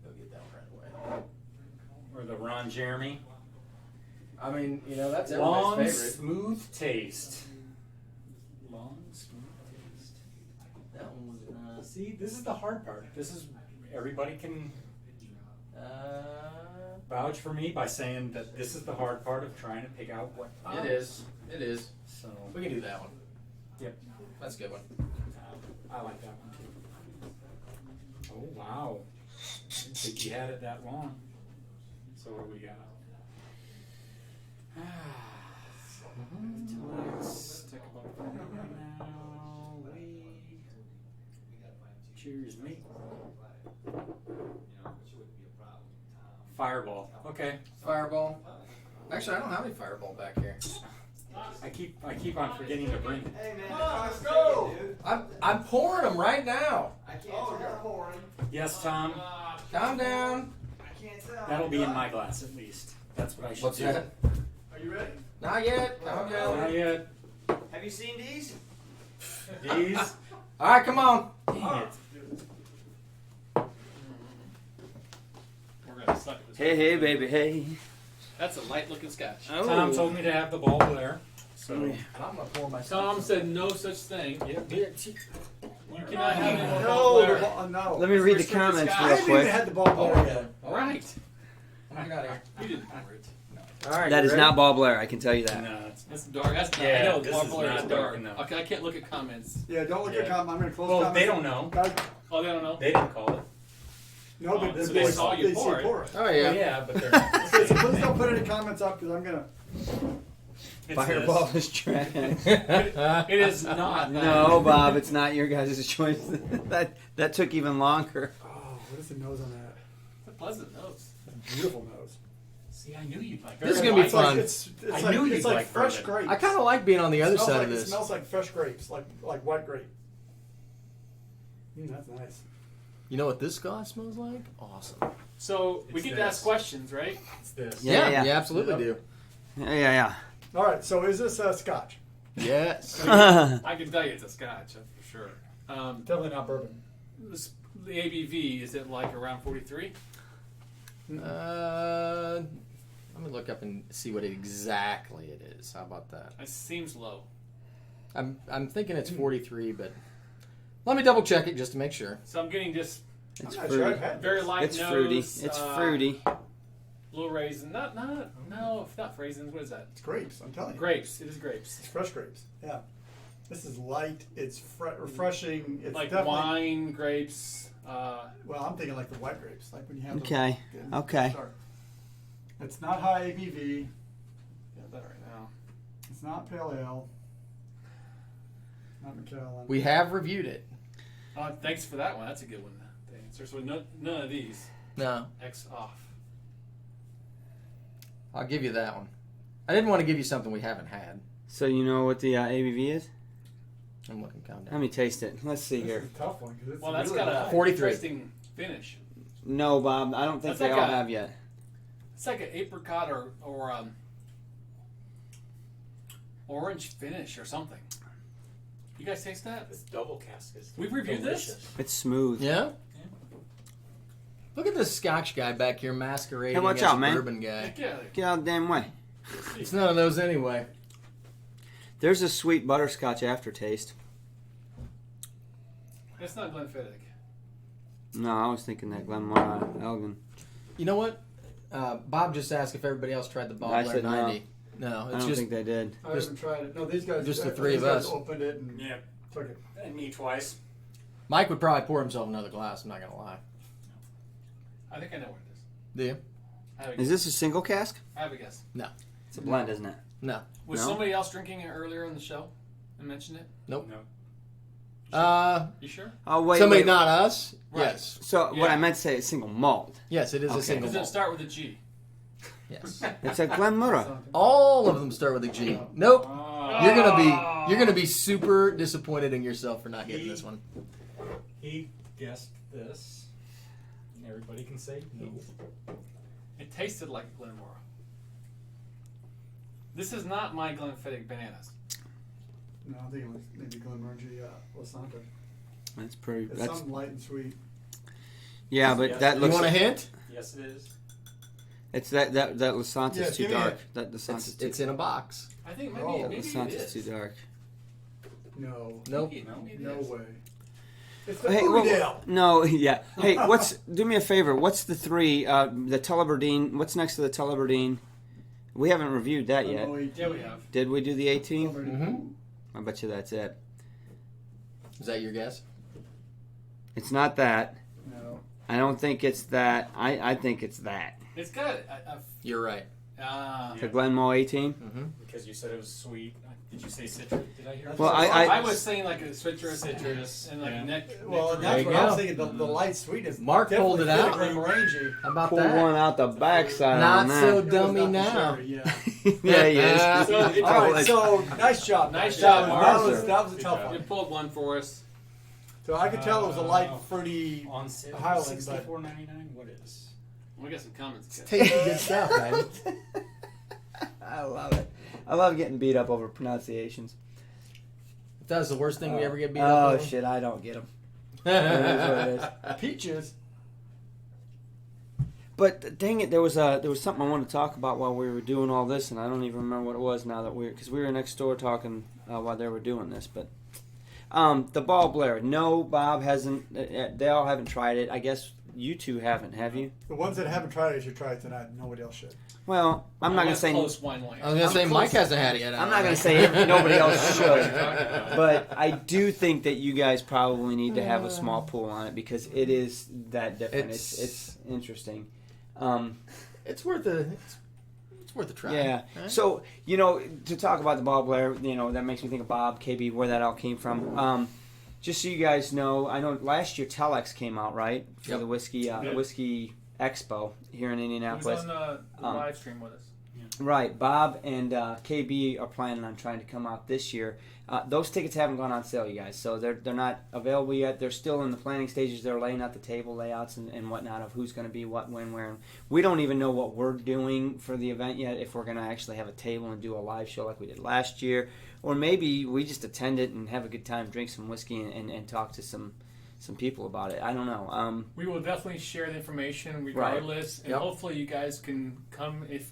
Go get that one right away. Or the Ron Jeremy. I mean, you know, that's Long, everybody's favorite. smooth taste. Long, smooth taste. That one was, See, this is the hard part. This is, everybody can vouch for me by saying that this is the hard part of trying to pick out what. it is. It is. So, We can do that one. yep. That's a good one. I like that one too. Oh, wow. Didn't think you had it that long. So what do we got? Let's take a look. Now cheers me. Fireball. Okay. Fireball. Actually, I don't have any Fireball back here. I keep on forgetting to bring it. Hey man, let's go. I'm pouring them right now. I can't Oh, you're pouring. Yes, Tom. Calm down. I can't tell. That'll be in my glass at least. That's what I should What's do. that? Are you ready? Not yet. Not Not yet. yet. Have you seen these? These. All right, come on. Dang it. We're gonna suck at this. Hey, baby, hey. That's a light looking Scotch. Oh. Tom told me to have the ball there. So. And I'm gonna pour myself. Tom said no such thing. Yeah. You cannot have any more No, ball the there. ball, no. Let me read the Restricted comments Scotch. I real haven't even quick. had the ball player yet. All right. I got it. You didn't pour it. All right. That you is ready? not Bob Blair, I can tell you that. No, it's That's dark. That's dark. Yeah, I know this ball is player not is dark dark. enough. Okay, I can't look at comments. Yeah, don't look at Yeah. I'm gonna close Well, comments. they don't know. Guys, Oh, they don't know. They didn't call it. no, Oh, they, so they saw you they pour see it. pour it. Oh Well, yeah. yeah, but they're. Okay, so please don't put any comments up because I'm gonna. It's Fireball this. is trash. It is not. No, Bob, it's not your guys' choice. that took even longer. Oh, what is the nose on that? It's a pleasant nose. Beautiful nose. See, I knew you'd like. This is very gonna be It's much. fun. like it's I like knew it's you'd like like fresh bourbon. grapes. I kind of like being on the other Smells side like, of It this. smells like fresh grapes, like white grape. That's nice. You know what this Scotch smells like? Awesome. So we It's get to this. ask questions, right? It's this. Yeah. you absolutely Yep. do. Yeah. All right, so is this Scotch? Yes. I can tell you it's a Scotch, that's for sure. Definitely not bourbon. The ABV is it like around 43? I'm Let me look up and see what exactly it is. How about that? It seems low. I'm thinking it's 43, but let me double check it just to make sure. So I'm getting just It's I'm not fruity. sure I've had very this. light It's nose. fruity. It's fruity. Little raisin. No, not raisins. What is that? It's grapes, I'm telling you. Grapes. It is grapes. It's fresh grapes. Yeah. This is light. It's refreshing. It's Like definitely, wine, grapes. Well, I'm thinking like the white grapes, like when you have. Okay. The, Okay. start. It's not high ABV. Yeah, that right now. It's not pale ale. Not Macallan. We have reviewed it. Thanks for that one. That's a good one. The answer. So none of these. No, X off. I'll give you that one. I didn't want to give you something we haven't had. So you know what the ABV is? I'm looking calm Let down. me taste it. Let's see This here. is a tough one because it's Well, that's really got a light. 43. interesting finish. No, Bob. I don't think That's they like all a- have yet. It's like an apricot or orange finish or something. You guys taste that? This double cask is We've reviewed this? delicious. It's smooth. Yeah? Look at this Scotch guy back here masquerading Hey, watch as out, a man. bourbon guy. Heck yeah. Get out of the damn way. It's none of those anyway. There's a sweet butterscotch aftertaste. It's not Glenfiddich. No, I was thinking that Glenmore Elgin. You know what? Bob just asked if everybody else tried the I Bob Blair said no. 90. No, I it's don't just think they did. I haven't tried it. No, these guys. Just the these three of guys us. opened it and Yeah, took it. and me twice. Mike would probably pour himself another glass. I'm not gonna lie. I think I know what it is. Do you? I have a Is guess. this a single cask? I have a guess. It's a blend, isn't it? No. Was No? somebody else drinking it earlier in the show and mentioned it? No. You sure? Oh wait, somebody wait. not us. Right. Yes. So what Yeah. I meant to say is single malt. Yes, it is Okay. a single Does it malt. start with a G? Yes. It's a Glenmurra. All of them start with a G. Nope. Oh. You're gonna be super disappointed in yourself for not getting this one. He guessed this. And everybody can say no. It tasted like a Glenmora. This is not my Glenfiddich bananas. No, I think it was maybe Glenmorangie Lasanta. That's pretty. It's That's something light and sweet. yeah, but Yes. that You looks. want a hint? Yes, it is. It's that Lasanta's Yeah, too give me dark. it. That Lasanta's too. It's in a box. I think Oh, maybe it Lasanta's is. too dark. No. Nope. Maybe it No is. way. It's the Hey, Fruitdale. no, yeah. Hey, do me a favor. What's the three? The Tullibardine. What's next to the Tullibardine? We haven't reviewed that yet. Yeah, we have. Did we do the 18? Mm-hmm. I bet you that's it. Is that your guess? It's not that. No. I don't think it's that. I think it's that. It's got You're right. The Glenmore 18. Mm-hmm. Because you said it was sweet. Did you say citrus? Did I hear? Well, I was saying like a citrus, and like Yeah. neck. Well, neck- that's you what I was go. thinking. The light sweetness. Mark pulled it out. Glenmorangie. How about Pull that? one out the backside. Not on that. so It was dummy not the now. cherry, yeah. Yeah, he is. So- All right, so nice job. Nice That job, was- Mark. That was a Good tough job. You one. pulled one for us. So I could tell it was a light, fruity. On sale, Highland, but- $64.99. What is? We got some comments. Tasty good stuff, man. I love it. I love getting beat up over pronunciations. If that's the worst thing we ever get beat Oh up over. shit, I don't get them. It is what it is. Peaches. But dang it, there was something I wanted to talk about while we were doing all this, and I don't even remember what it was now that because we were next door talking while they were doing this. But the Ball Blair, no, Bob hasn't. They all haven't tried it. I guess you two haven't, have you? The ones that haven't tried it should try it tonight. Nobody else should. Well, I'm not gonna say. close wine line. I was gonna say Mike hasn't had it yet. I'm not gonna say nobody else should. But But I do think that you guys probably need to have a small pool on it because it is that different. It's interesting. It's worth a. It's worth a try. Yeah. Right? So, to talk about the Bob Blair, that makes me think of Bob, KB, where that all came from. Just so you guys know, I know last year Telex came out, right? For Yep. the Whiskey Expo here in He was Indianapolis. on the live stream with us. Right. Bob and KB are planning on trying to come out this year. Those tickets haven't gone on sale, you guys, so they're not available yet. They're still in the planning stages. They're laying out the table layouts and whatnot of who's going to be what, when, where. We don't even know what we're doing for the event yet, if we're going to actually have a table and do a live show like we did last year. Or maybe we just attend it and have a good time, drink some whiskey, and talk to some people about it. I don't know. We will definitely share the information regardless, and Yep. hopefully you guys can come if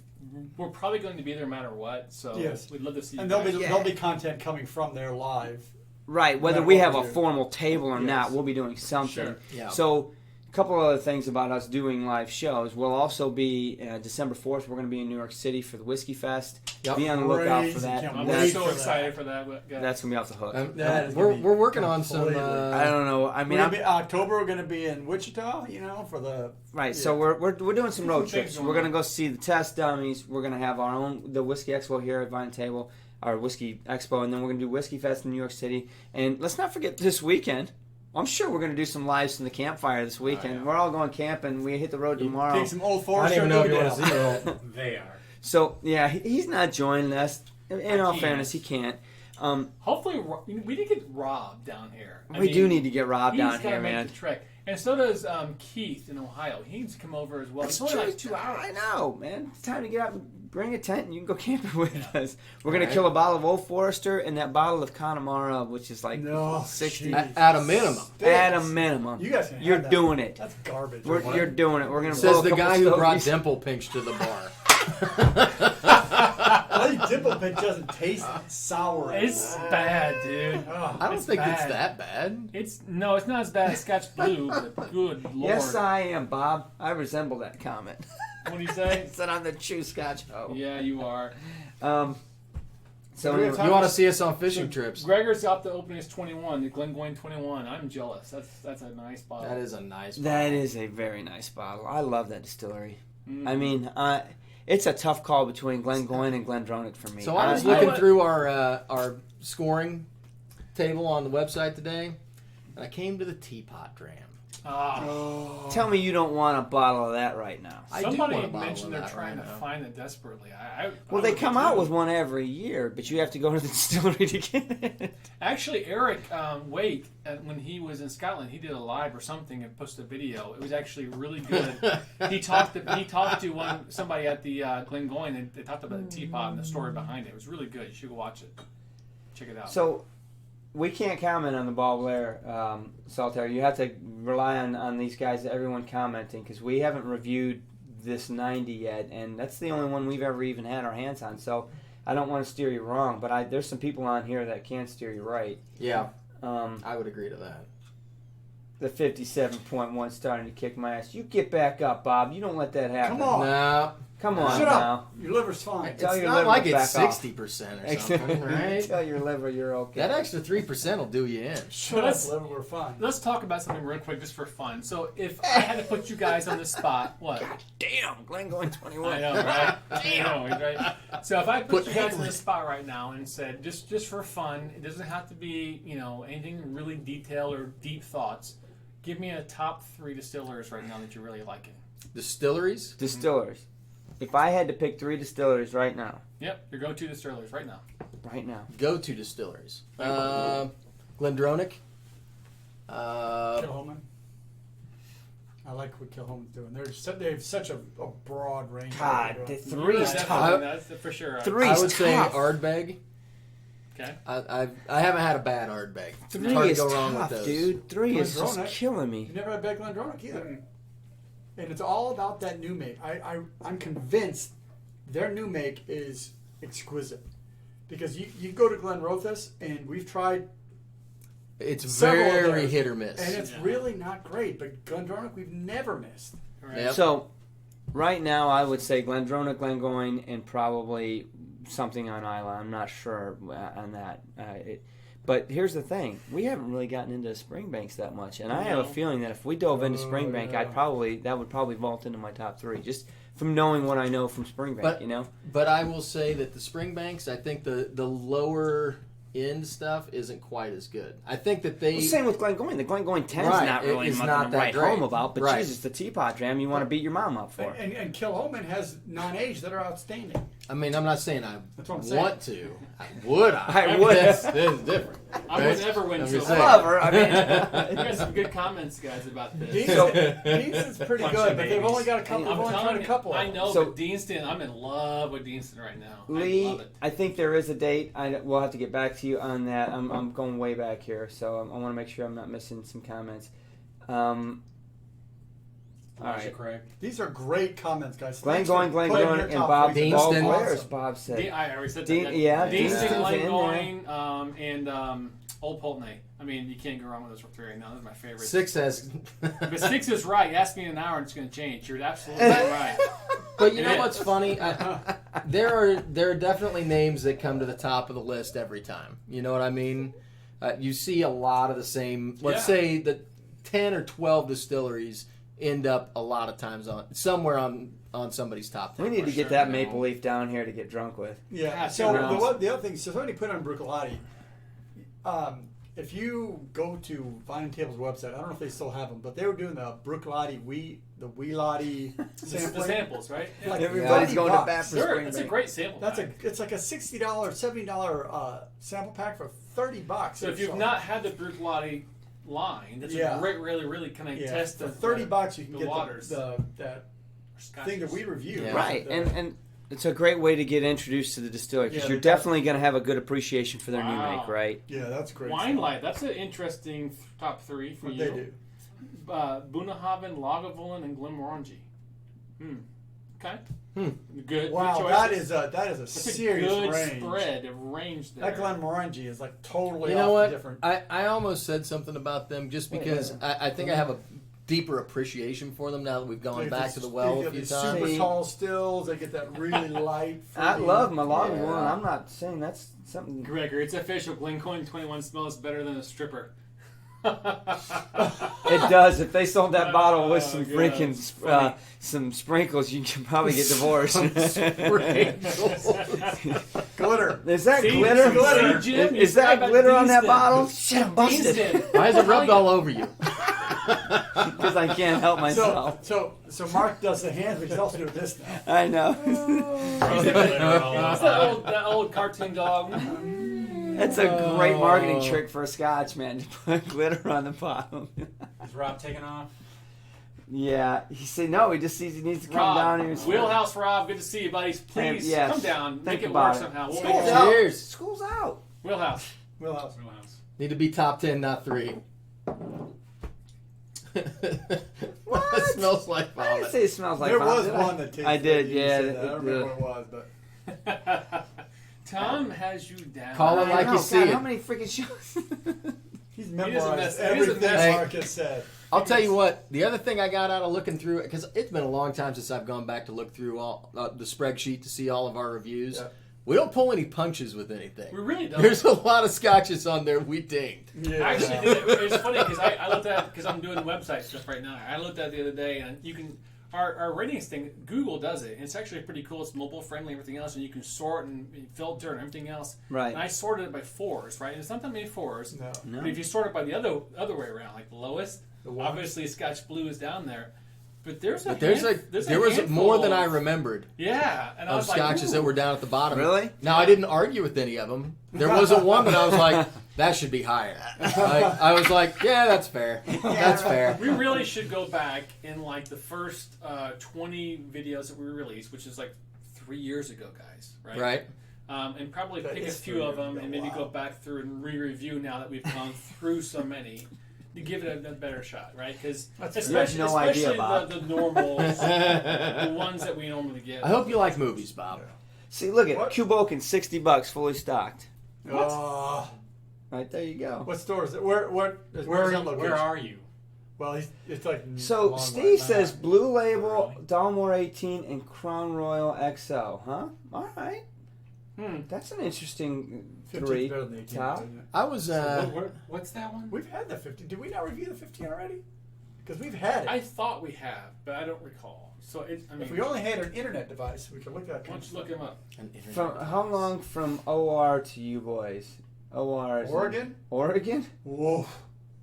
we're probably going to be there no matter what. So Yes. we'd love to see you And guys. there'll be content coming from there live. Right, whether No we matter have what a we do. formal table or not, Yes. we'll be doing something. Sure. Yeah. So, a couple other things about us doing live shows. We'll also be December 4th. We're going to be in New York City for the Whiskey Fest. Yep. Be on the lookout for Crazy. that. Can't I'm wait That's, so for excited for that. Guys. that's going to be off the hook. That is we're gonna be working on some. completely- I don't know. I mean, We're I'm, gonna be, October, we're going to be in Wichita, for the... right. yeah. So we're doing some road Some things trips. going We're going to on. go see the Test Dummies. We're going to have the Whiskey Expo here at Vine Table, our Whiskey Expo, and then we're going to do Whiskey Fest in New York City. And let's not forget this weekend. I'm sure we're going to do some lives from the campfire this weekend. yeah. We're all going camping. We hit the road tomorrow. Take some Old I Forester. don't even know if you Down. want to see it all. They are. So yeah, he's not joining us. In all can't. fairness, he can't. Hopefully, we did get Rob down here. We do need to get Rob He's down gotta here, make man. the trek, and so does Keith in Ohio. He needs to come over as well. It's It's only true. like 2 hours. I know, man. It's time to get out and bring a tent and you can go camping with us. We're going Right. to kill a bottle of Old Forester and that bottle of Connemara, which is like No, 60 jeez. At a minimum. at a minimum. You guys can You're have that. doing it. That's garbage. You're doing it. We're going to Says the guy who brought dimple pinch to the bar. I think Dimple Pit doesn't taste sour. It's bad, dude. Oh, I don't It's think it's bad. that bad. It's not as bad as Scotch Blue, but good lord. Yes, I am, Bob. I resemble that comment. What do you say? Said I'm the true Scotch hoe. Yeah, you are. So Do we have anyway, time? You want to see us on fishing trips? Gregor's got the opening as 21, the Glengoyne 21. I'm jealous. That's a nice bottle. That is a nice. that bottle. is a very nice bottle. I love that distillery. Mhm. I mean, it's a tough call between GlenGoyne and GlenDronach for me. So I was looking through our scoring table on the website today, and I came to the teapot dram. Ah. Tell me you don't want a bottle of that right now. I do Somebody want a bottle mentioned of they're that trying right to now. find it desperately. Well, they come out with one every year, but you have to go to the distillery to get it. Actually, Eric Wake, when he was in Scotland, he did a live or something and posted a video. It was actually really good. he talked to somebody at the Glengoyne, and they talked about the teapot and the story behind it. It was really good. You should go watch it. Check it out. So we can't comment on the Ball Blair Saltaire. You have to rely on these guys, everyone commenting, because we haven't reviewed this 90 yet, and that's the only one we've ever even had our hands on. So I don't want to steer you wrong, but there's some people on here that can steer you right. Yeah, I would agree to that. The 57.1 starting to kick my ass. You get back up, Bob. You don't let that happen. Come on. No, Come on Shut now. up. Your liver's fine. it's Tell your not liver like to it's back off. 60% or something, right? Tell your liver you're okay. That extra 3% will do you in. Shut Let's- up, liver. We're fine. Let's talk about something real quick, just for fun. So, if I had to put you guys on the spot, what? Damn, Glengoyne 21. I know, right? I know, right? So if I put you guys on the Henry. spot right now and said, just for fun, it doesn't have to be, anything really detailed or deep thoughts. Give me a top 3 distillers right now that you're really liking. Distilleries? Distilleries. If I had to pick 3 distilleries right now, Yep, your go-to distillers right now. Go-to distilleries. GlenDronach. Kilhoman. I like what Kilhoman's doing. They have such a broad range. God, of the what they're doing. 3 is Definitely, tough. that's for sure. 3 I is would say tough. Ardbeg. Okay. I haven't had a bad Ardbeg. It's 3 hard to is go wrong tough, with those. dude. 3 is just GlenDronach. killing me. You never had Beck GlenDronach either. And it's all about that new make. I'm convinced their new make is exquisite. Because you go to Glenrothes, and we've tried, It's Several of very theirs. hit or miss. and it's really not great. But GlenDronach, we've never missed. Right. Yep. So, right now, I would say GlenDronach, GlenGoyne, and probably something on Isla. I'm not sure on that. But here's the thing: we haven't really gotten into Springbanks that much, and I have a No. feeling that if we dove into Springbank, yeah. that would probably vault into my top 3, just from knowing what I know from Springbank. But- But I will say that the Springbanks, I think the lower end stuff isn't quite as good. I think that they. Well, same with GlenGoyne. The GlenGoyne 10 is Right, not really it's much not to that write great. home about, but Right. Jesus, the teapot jam you want to beat your mom up for. And Kilhoman has non-aged that are outstanding. I mean, I'm not saying I That's what I'm saying. want to. Would I? I would. That's different. I would never win. I'm So just I saying. love her. I you mean, got some good comments, guys, about this. Deanston's pretty Bunch good, of but they've babies. only got a couple. I'm They've only tried telling a you, couple. I know, So- but Deanston, I'm in love with Deanston right now. I Lee, love it. I think there is a date. We'll have to get back to you on that. I'm going way back here, so I want to make sure I'm not missing some comments. All right. Craig. These are great comments, guys. Glenn Thanks for Going, Glenn putting Going, your and top Bob. three. Bob Deanston. Where's Awesome. Bob said? I already said Dean- that. yeah, Deanston, Deanston's Glen in Going, and Old Pulteney. I mean, you can't go wrong with those three right now. Those are my favorites. 6 has. But 6 is right. Ask me in an hour and it's going to change. You're absolutely right. But you know Yeah. what's funny? There are definitely names that come to the top of the list every time. You know what I mean? You see a lot of the same. Let's say that 10 or 12 distilleries end up a lot of times on somewhere on somebody's top 10. We need to get sure, that no. maple leaf down here to get drunk with. Yeah. Yeah, So sure. the other thing, so somebody put on Bruichladdich. If you go to Vine and Table's website, I don't know if they still have them, but they were doing the Bruichladdich the Wheelati The sampling. samples, right? Yeah. Like Everybody's going to $30. bat for Sure, spring it's a break. great sample. That's pack. it's like a $60, $70 sample pack for $30. So if you've not had the Bruichladdich line, that's Yeah. a great, really kind of test for the $30 you can the get waters. that thing that we reviewed. Yeah. Right, and it's a great way to get introduced to the distillery because Yeah, you're they're definitely going to have a good appreciation for their new Wow. make, right? yeah, that's great. Wine Light. That's an interesting top 3 for What you. they do. Bunnahabhain, Lagavulin, and Glenmorangie. Okay. Good. Wow, good that choices. is a That's serious a good range. spread of range there. That Glenmorangie is like totally You know off what? different. I almost said something about them just because I think I have a deeper appreciation for them now that we've gone They back get to the these- well they a get few these times. super tall stills. They get that really light. I fruity- love my log Yeah. one. I'm not saying that's something. Gregor, it's official. Glencoin 21 smells better than a stripper. It does. If they sold that bottle with some God, freaking it's funny. some sprinkles, you can probably get divorced. glitter. Is that See, glitter? glitter. See, Jim, Is you that forgot glitter about on that Deanston. bottle? Shit, I'm busted. Deanston. Why is it rubbed all over you? Because I can't help myself. So Mark does the hands, but he's also doing this now. I know. What's that old cartoon dog? That's a great marketing trick for a Scotch, man, to put glitter on the bottom. Is Rob taking off? Yeah, he said no. He just he needs to come down here. And Wheelhouse Rob, good to see you, buddies. Please Yes. come down, Think make it about work it. somehow. School's We'll out. Cheers. School's out. Wheelhouse. Wheelhouse. Need to be top 10, not 3. What? It smells like I didn't vomit. say it smells like There vomit, was did one that tasted. I did, like you yeah. said that. I don't remember what it was, but Tom has you down. Call it I like know, you God, see it. How many freaking shows? he's doesn't memorized mess- he everything doesn't mess- Mark has said. I'll tell you what. The other thing I got out of looking through, because it's been a long time since I've gone back to look through all the spreadsheet to see all of our reviews. Yeah. We don't pull any punches with anything. We really don't. There's a lot of scotches on there we dinged. Yeah. Actually, it's funny because I looked at because I'm doing website stuff right now. I looked at it the other day, and you can our ratings thing. Google does it, and it's actually pretty cool. It's mobile friendly, everything else, and you can sort and filter and everything else. Right. And I sorted it by 4s, right? And it's not that many 4s. No. No. But if you sort it by the other way around, like the lowest, The ones. obviously Scotch Blue is down there. But there's a But there was handful more than of- I remembered Yeah, and I of was like, scotches that ooh. were down at the bottom. Really? Now I didn't argue with any of them. There wasn't one that I was like, that should be higher. I was like, yeah, that's fair. That's fair. We really should go back in like the first 20 videos that we released, which is like 3 years ago, guys. Right. Right. And probably That pick a is few 3 of years them ago, and maybe wow. go back through and re-review now that we've gone through so many to give it a better shot, right? Because That's especially, no idea, especially Bob. the normals, the ones that we normally get. I hope you like movies, Bob. See, look at What? Cubokin, $60, fully stocked. What? Right there, you go. What store is it? Where's that location? Where are you? Well, it's like a So long Steve way says back. Blue Label, Really? Dalmore 18, and Crown Royal XL. Huh? All right. That's an interesting 15's three. better than the 18, top. isn't it? I was. What's that one? We've had the 15. Did we not review the 15 already? Because we've had it. I thought we have, but I don't recall. So I mean, If we only had an internet device, we could look at that. why don't you look him up? From how long from OR to you boys? OR is in Oregon? Oregon? Whoa.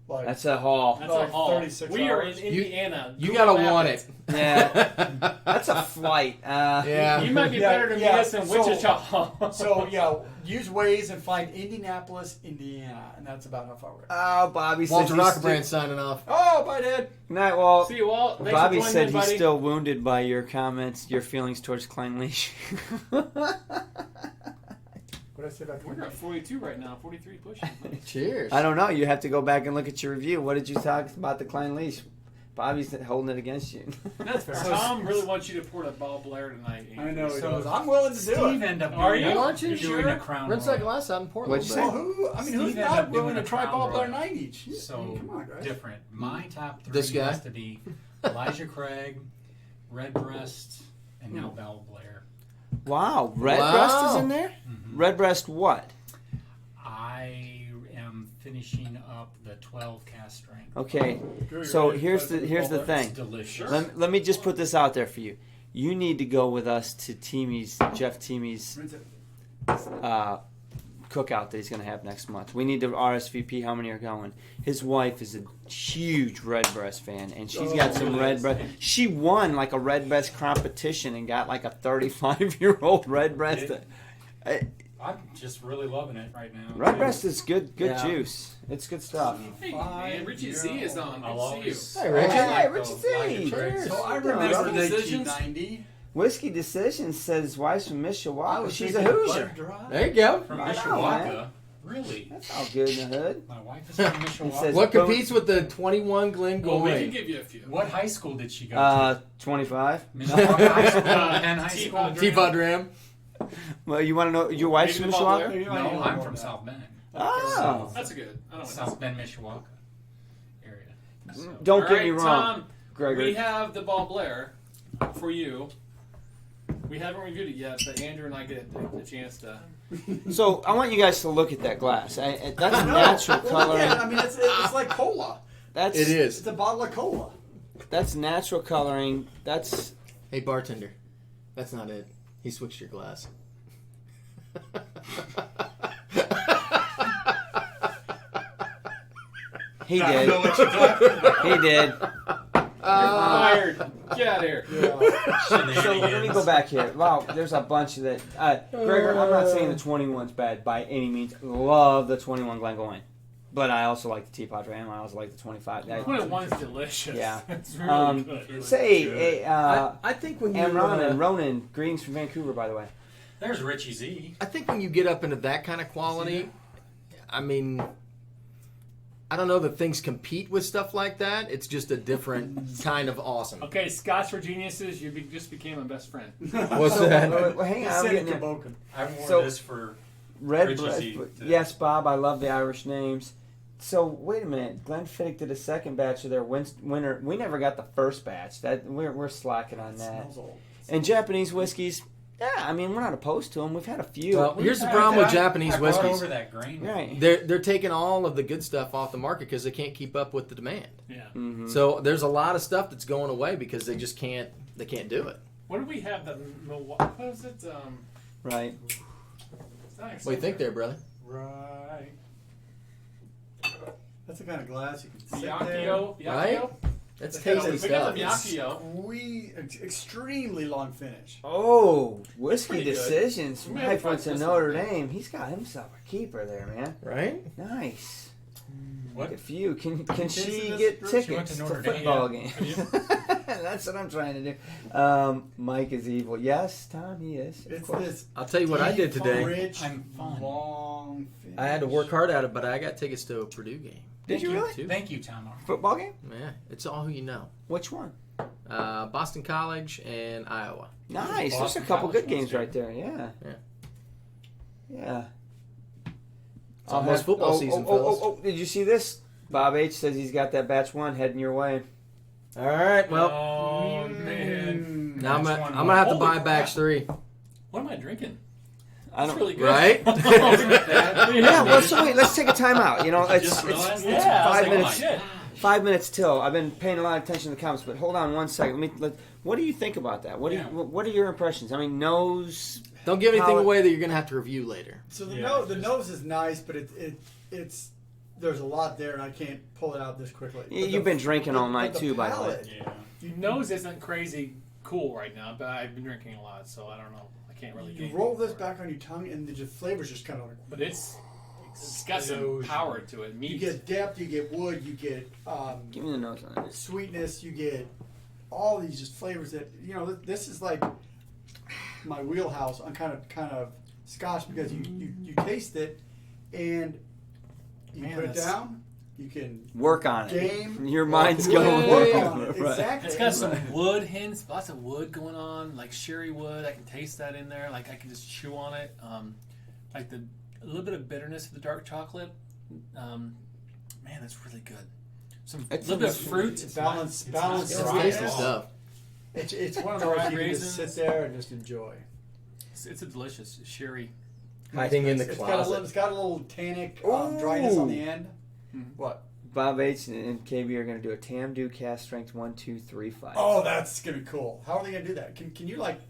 Like, That's a haul. That's Like a haul. 36 We are in hours. Indiana. You Google gotta Map want it. Yeah. That's a flight. Yeah. You might be Yeah, better to meet yeah, us in so- Wichita. so, yeah, use Waze and find Indianapolis, Indiana. And that's about how far we're at. Oh, Bobby says Walter he's Rockbrand still... signing off. Oh, bye, Dad. Night, well, See you all. Thanks Bobby for joining said in, he's buddy. still wounded by your comments, your feelings towards Klein Leash. What did I say about We're at 42 right now. 43 pushing. Cheers. I don't know. You have to go back and look at your review. What did you talk about the Klein Leash? Bobby's holding it against you. That's fair. Tom really wants you to pour the Ball Blair tonight. I know. He So does. I'm willing to do Steve it. ended up Are doing you? a- Aren't you? doing Sure. a Crown Rinse that Royal. glass out and pour a What'd little you bit. say? Well, who? I mean, Steve who's ended not up doing willing to a try Crown Ball Blair Royal. 9 each? So Come on, guys. different. My top 3 This guy? has to be Elijah Craig, Redbreast, and now Bell Blair. Wow, Redbreast is in there? Mhm. Redbreast what? I am finishing up the 12 cast strength. Okay, Good, so good. here's the It's thing. delicious. Let me just put this out there for you. You need to go with us to Jeff Teamy's Rinse it. cookout that he's going to have next month. We need to RSVP how many are going. His wife is a huge Redbreast fan, and she's got some Redbreast. She won like a Redbreast competition and got like a 35-year-old Redbreast. I'm just really loving it right now. Redbreast is good Yeah. juice. It's good stuff. Hey, man, Richie Z is on. I'll Good to see always. Hey, Richie. Hey, Like Richie those Z. Elijah Craig. Cheers. So I Good remember job. the Decisions? 1890. Whiskey Decisions says wife's from I Mishawaka. was She's a drinking Hoosier. Bud Dry. There you go. From I know, Mishawaka. Really? That's all good in the hood. My wife is from Mishawaka. says- What competes with the 21 Glen Well, we can Gourmet? give you a few. What high school did she go to? 25. Mishawaka High School and high school. Teapot Teapot Dram. Well, you want to know your wife's Maybe from the Bob Mishawaka? Blair? You might need No, a I'm little from more South Bend. Oh. That's a good. I don't know. South Bend, Mishawaka area. So, Don't All get right, me wrong, Tom, Gregory. we have the Ball Blair for you. We haven't reviewed it yet, but Andrew and I get the chance to. So I want you guys to look at that glass. That's No. natural Well, coloring. yeah, I mean, it's like cola. That's It is. It's a bottle of cola. That's natural coloring. That's Hey, bartender. That's not it. He switched your glass. he I did. don't know what you're talking about. He did. Fired. Get out of here. So let me go back here. Wow, there's a bunch of that. Gregor, I'm not saying the 21's bad by any means. Love the 21 Glengoyne. But I also like the Teapot Ram. I also like the 25. 21's delicious. Yeah. It's really good. I think when you Amron and Ronan, greetings from Vancouver, by the way. There's Richie Z. I think when you get up into that kind of quality, I mean, I don't know that things compete with stuff like that. It's just a different kind of awesome. Okay, Scotch for Geniuses, you just became my best friend. What's that? Well, hang on, I'm getting there. Boken. I wore So- this for Red Richie breast. Z, too. Yes, Bob. I love the Irish names. So wait a minute. Glenfiddich did a second batch of their winter. We never got the first batch. That we're slacking on that. Smells old. And Japanese whiskeys. Yeah, I mean we're not opposed to them. We've had a few. Well, here's the problem with Japanese I brought whiskeys. over that grain. Right. They're taking all of the good stuff off the market because they can't keep up with the demand. Yeah. Mm-hmm. So there's a lot of stuff that's going away because they just can't. They can't do it. What do we have that Milwaukee? What is it? Right. It's not What do you think there, brother? Right. That's the kind of glass you can sit there. Miyakio. Right? Miyakio? That's We got tasty the stuff. Miyakio. Extremely long finish. Oh, whiskey Pretty good. Decisions. We may have Right to went to this Notre one. Dame. He's got himself a keeper there, man. Right? Nice. What? Look at you. Can she this get group? She went tickets to to Notre Dame, football yeah. games? That's what I'm trying to do. Mike is evil. Yes, Tom, he is. Of It's course. this I'll tell you what I did deep, today. Rich, I'm fun. long finish. I had to work hard at it, but I got tickets to a Purdue game. Did you really? Too. Thank you, Tom. Football game? Yeah, it's all who you know. Which one? Boston College and Iowa. Nice. There's a Boston couple College good games ones, too. right there. Yeah. Yeah. Yeah. It's almost football season, fellas. Oh, did you see this? Bob H says he's got that batch one heading your way. All right, well, Oh man. now I'm Batch gonna one. have to Holy buy batch crap. 3. What am I drinking? I That's don't. really good. Right? Yeah. Well, so wait. Let's take a time out. You know, it's just realized it's that. Yeah, I was 5 like, minutes. oh, shit. 5 minutes till. I've been paying a lot of attention to the comments, but hold on one second. What do you think about that? What are your impressions? I mean, nose. Don't give anything How- away that you're gonna have to review later. So Yeah, the nose is nice, but it's there's a lot there, and I can't pull it out this quickly. But You've been drinking all night but too, by the way. palate, Yeah. Your nose isn't crazy cool right now, but I've been drinking a lot, so I don't know. I can't really. You gauge roll it this for it. back on your tongue, and the flavors just kind of like. But it's got some Explosion. power to it. Meat. You get depth, you get wood, you get Give me the nose on it. sweetness, you get all these just flavors that this is like my wheelhouse on kind of Scotch because you taste it and you Man, put it that's- down You can Work on it. game. Your mind's Work going. on it. Right. Exactly. It's got some wood hints, lots of wood going on, like sherry wood. I can taste that in there. Like I can just chew on it. Like a little bit of bitterness of the dark chocolate. Man, that's really good. A little bit of fruit. Balance. It's Right. tasty stuff. It's one of those Dried you can just raisins. sit there and just enjoy. It's a delicious sherry. Hiding in the It's closet. it's got a little tannic dryness on the end. What? Bob H and KB are going to do a Tamdu cast strength 1, 2, 3 fight. Oh, that's gonna be cool. How are they gonna do that? Can you like?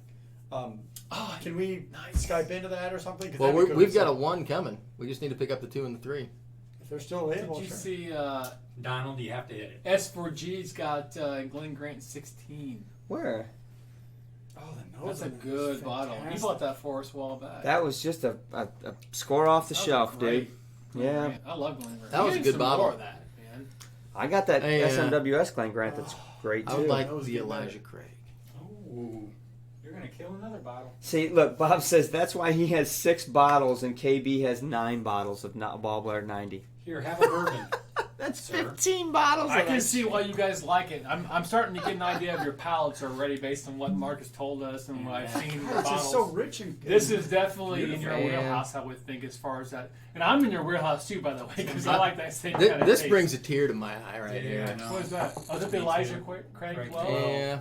Can we Skype into that or something? 'Cause Well, that'd be cool. we've got a 1 coming. We just need to pick up the 2 and the 3. If they're still available, Did you sure. see Donald, you have to hit it. S4G's got GlenDronach 16? Where? Oh, the nose That's a is good bottle. You fantastic. bought that for us a while back. That was just a score off the That was shelf, great. dude. Yeah. Great. I love GlenDronach. That was a Give good some bottle. More of that, man. I got that Hey, SMWS GlenDronach that's great, I too. would like that was the good, Elijah Craig. Oh, you're gonna kill another bottle. See, look, Bob says that's why he has 6 bottles and KB has 9 bottles of Ball Blair 90. Here, have a bourbon. That's Sir. 15 bottles. I of can that see why you guys like it. I'm starting to get an idea of your palates already based on what Mark has told us and what I've seen in your God, it's bottles. just so rich and This is definitely in beautiful. your Yeah. wheelhouse, I would think, as far as that. And I'm in your wheelhouse too, by the way, because I like that same This, kind of this taste. brings a tear to my eye right Yeah, here. I know. What is that? Oh, is that the Me Elijah too. Craig Craig 12? Twelve. Yeah,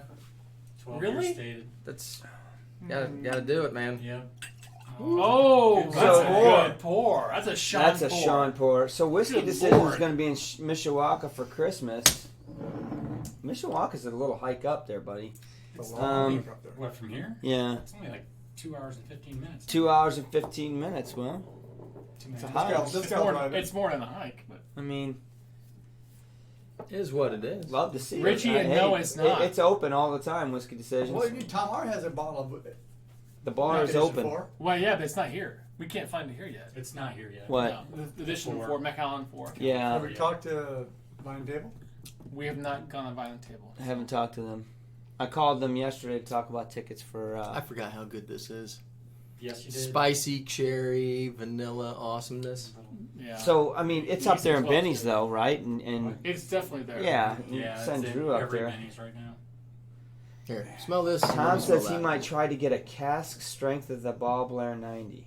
12 Really? years stated. that's gotta do it, man. Yeah. Oh, Good that's a pour. good pour. That's a Sean That's a pour. Sean pour. So Whiskey Good Decision is Lord. going to be in Mishawaka for Christmas. Mishawaka's a little hike up there, buddy. It's a long Um, walk up there. What, from here? Yeah. It's only like 2 hours and 15 minutes. 2 hours and 15 minutes. Well, Too it's a many. hike. Let's go drive it. It's more than a hike, but I mean, It is what it is. love to see it. Richie, and no, it's not. It's open all the time, Whiskey Decisions. Well, Tom R has a bottle of it. The bar is open. well, yeah, but it's not here. We can't find it here yet. It's not here yet. What? No, the edition Four. for Macallan 4. Yeah, Have we talked to Vine Table? We have not gone on Violent Table. I haven't talked to them. I called them yesterday to talk about tickets for. I forgot how good this is. Yes, you did. Spicy cherry, vanilla awesomeness. Yeah. So I mean, it's up there in Benny's though, right? And it's definitely there. yeah, Yeah, send it's Drew in up every there. Benny's right now. Here, smell this. Tom Let me smell says he that. might try to get a cask strength of the Ball Blair 90.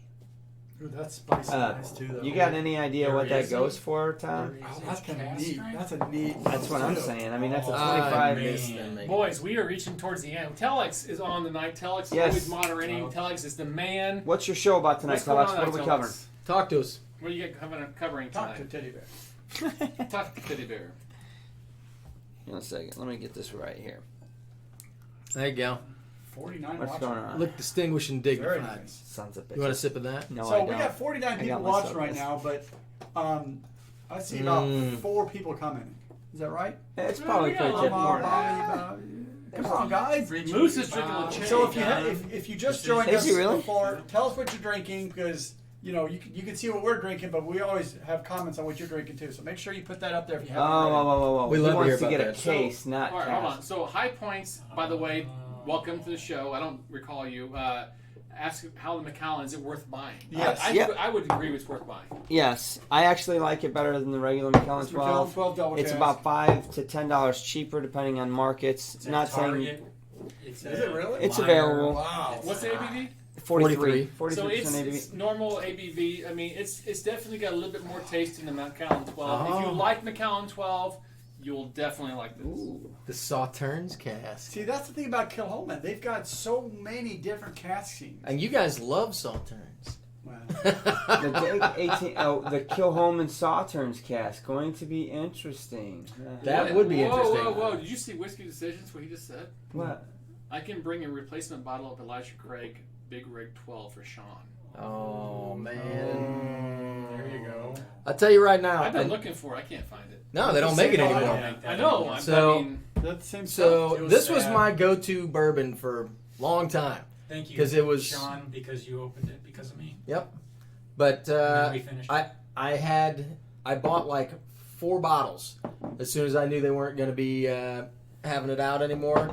Ooh, that's spicy nice too, though. You got any idea There what that is goes for, Tom? Oh, that's kind of Cask neat. strength? That's a neat. That's what I'm too. saying. I mean, that's a Oh, 25. I man. miss them, man. Boys, we are reaching towards the end. Telex is on tonight. Telex is Yes. always moderating. Oh. Telex is the man. What's your show about tonight, What's going Telex? on What are we Telex? covering? Talk to us. What are you covering Talk to tonight? Teddy Bear. Talk to Teddy Bear. Hang on a second. Let me get this right here. There you go. 49 What's watching. going on? Look distinguished and Very dignified. nice. Sons of bitches. You want a sip of that? No, I So don't. we got 49 I people got watching myself right this. now, but I see about Mm. 4 people coming. Is that right? It's probably Yeah, pretty I'm typical. more Come on, guys. Moose is drinking a So if cherry. if you just joined Is us he really? before, tell us what you're drinking because you can see what we're drinking, but we always have comments on what you're drinking too. So make sure you put that up there if you Oh, haven't. whoa, already. whoa, whoa, whoa. We He love to wants hear to about get a that. case, not All right, hold on. cask. So High Points, by the way, welcome to the show. I don't recall you. Ask how the Macallan, is it worth buying? Yes. I would agree it's worth buying. Yes, I actually like it better than the regular Macallan It's Macallan 12. 12 double It's cask. about $5 to $10 cheaper depending on markets. It's at Not saying Target. It's Is it really? It's Meyer. available. Wow. What's the ABV? 43. 43. So 43% it's ABV. normal ABV. I mean, it's definitely got a little bit more taste than the Macallan 12. If Oh. you like Macallan 12, you'll definitely like this. Ooh. The Sauternes cask. See, that's the thing about Kilholman. They've got so many different cask scenes. And you guys love Sauternes. Wow. The day 18, the Kilholman Sauternes cask going to be interesting. That would be whoa, interesting. Whoa, whoa! Did you see Whiskey Decisions? What he just said? What? I can bring a replacement bottle of Elijah Craig Big Rig 12 for Sean. Oh, man. There you go. I'll tell you right now. I've been and- looking for it. I can't find it. no, they don't make it Same anymore. bottle. I know. So- I mean, That's the same So It was this was sad. my go-to bourbon for a long time. Thank you. 'Cause it was- Sean, because you opened it because of me. Yep. But And then we finished. I bought like 4 bottles as soon as I knew they weren't going to be having it out anymore,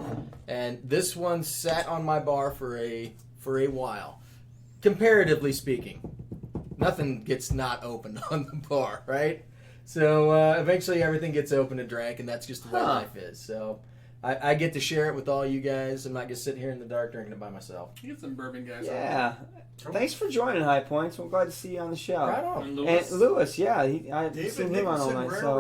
and this one sat on my bar for a while. Comparatively speaking, nothing gets not opened on the bar, right? So eventually everything gets opened and drank, and that's just the way Huh. life is. So I get to share it with all you guys. I'm not just sitting here in the dark drinking it by myself. You get some bourbon guys. Yeah. Thanks for joining High Points. We're glad to see you on the show. Right On. on. And Lewis. And Lewis, yeah, I've David seen him on all Nicholson, night. rare So,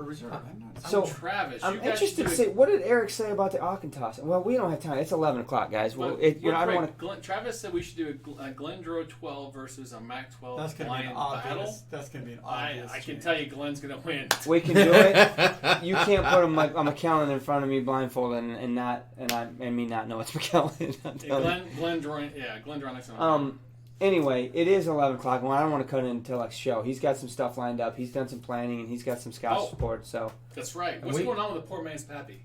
reserve. I'm not So, Travis, I'm you guys interested to do see what did Eric say about the Auchincloss. Well, we don't have time. It's 11 o'clock, guys. Well, I don't want to. Travis said we should do a GlenDronach 12 versus a Mac 12 That's gonna be an blind battle. obvious. That's gonna be an obvious. I can change. tell you Glenn's going to win. We can do it. You can't put a Macallan in front of me blindfolded and me not know it's Macallan. I'm telling you. GlenDronach's on. Anyway, it is 11 o'clock, and I don't want to cut it until next show. He's got some stuff lined up. He's done some planning, and he's got some Scotch support. So That's right. What's going on with the poor man's pappy?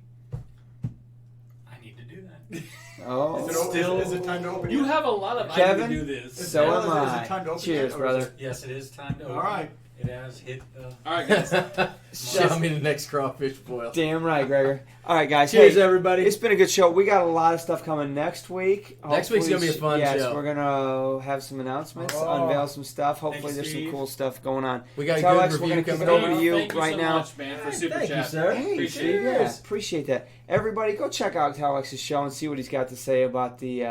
I need to do that. oh, Is it time to open? You yet? have a lot of Kevin? I need to do this. so Yeah, am is it time to I. open Cheers, yet, or is brother. Yes, it is time to open. All right. It has hit the. All right, guys. Show me the next crawfish boil. Damn right, Gregor. All right, guys. Cheers, Hey, everybody. it's been a good show. We got a lot of stuff coming next week. Next week's gonna be a fun yes, show. we're gonna have some announcements, Oh. unveil some stuff. Hopefully, Thanks, there's some Steve. cool stuff going on. We got a Telex, good we're review gonna kick coming it over up. to you Thank you right so now. much, man, for Hey, Super thank you, Chat. sir. Hey, Appreciate see, it. yeah, appreciate that. Everybody, go check out Telex's show and see what he's got to say about the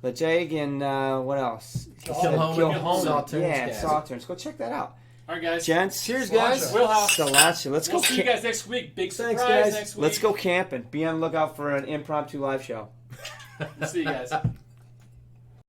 Lejag and what else? Kilholman, Sauternes Yeah, Cask. Sauternes. Go check that out. All right, guys. Gents, Cheers, guys. Wheelhouse. Cilantro. Let's We'll go. see you guys next week. Big Thanks, surprise guys. next week. Let's go camping. Be on the lookout for an impromptu live show. See you guys.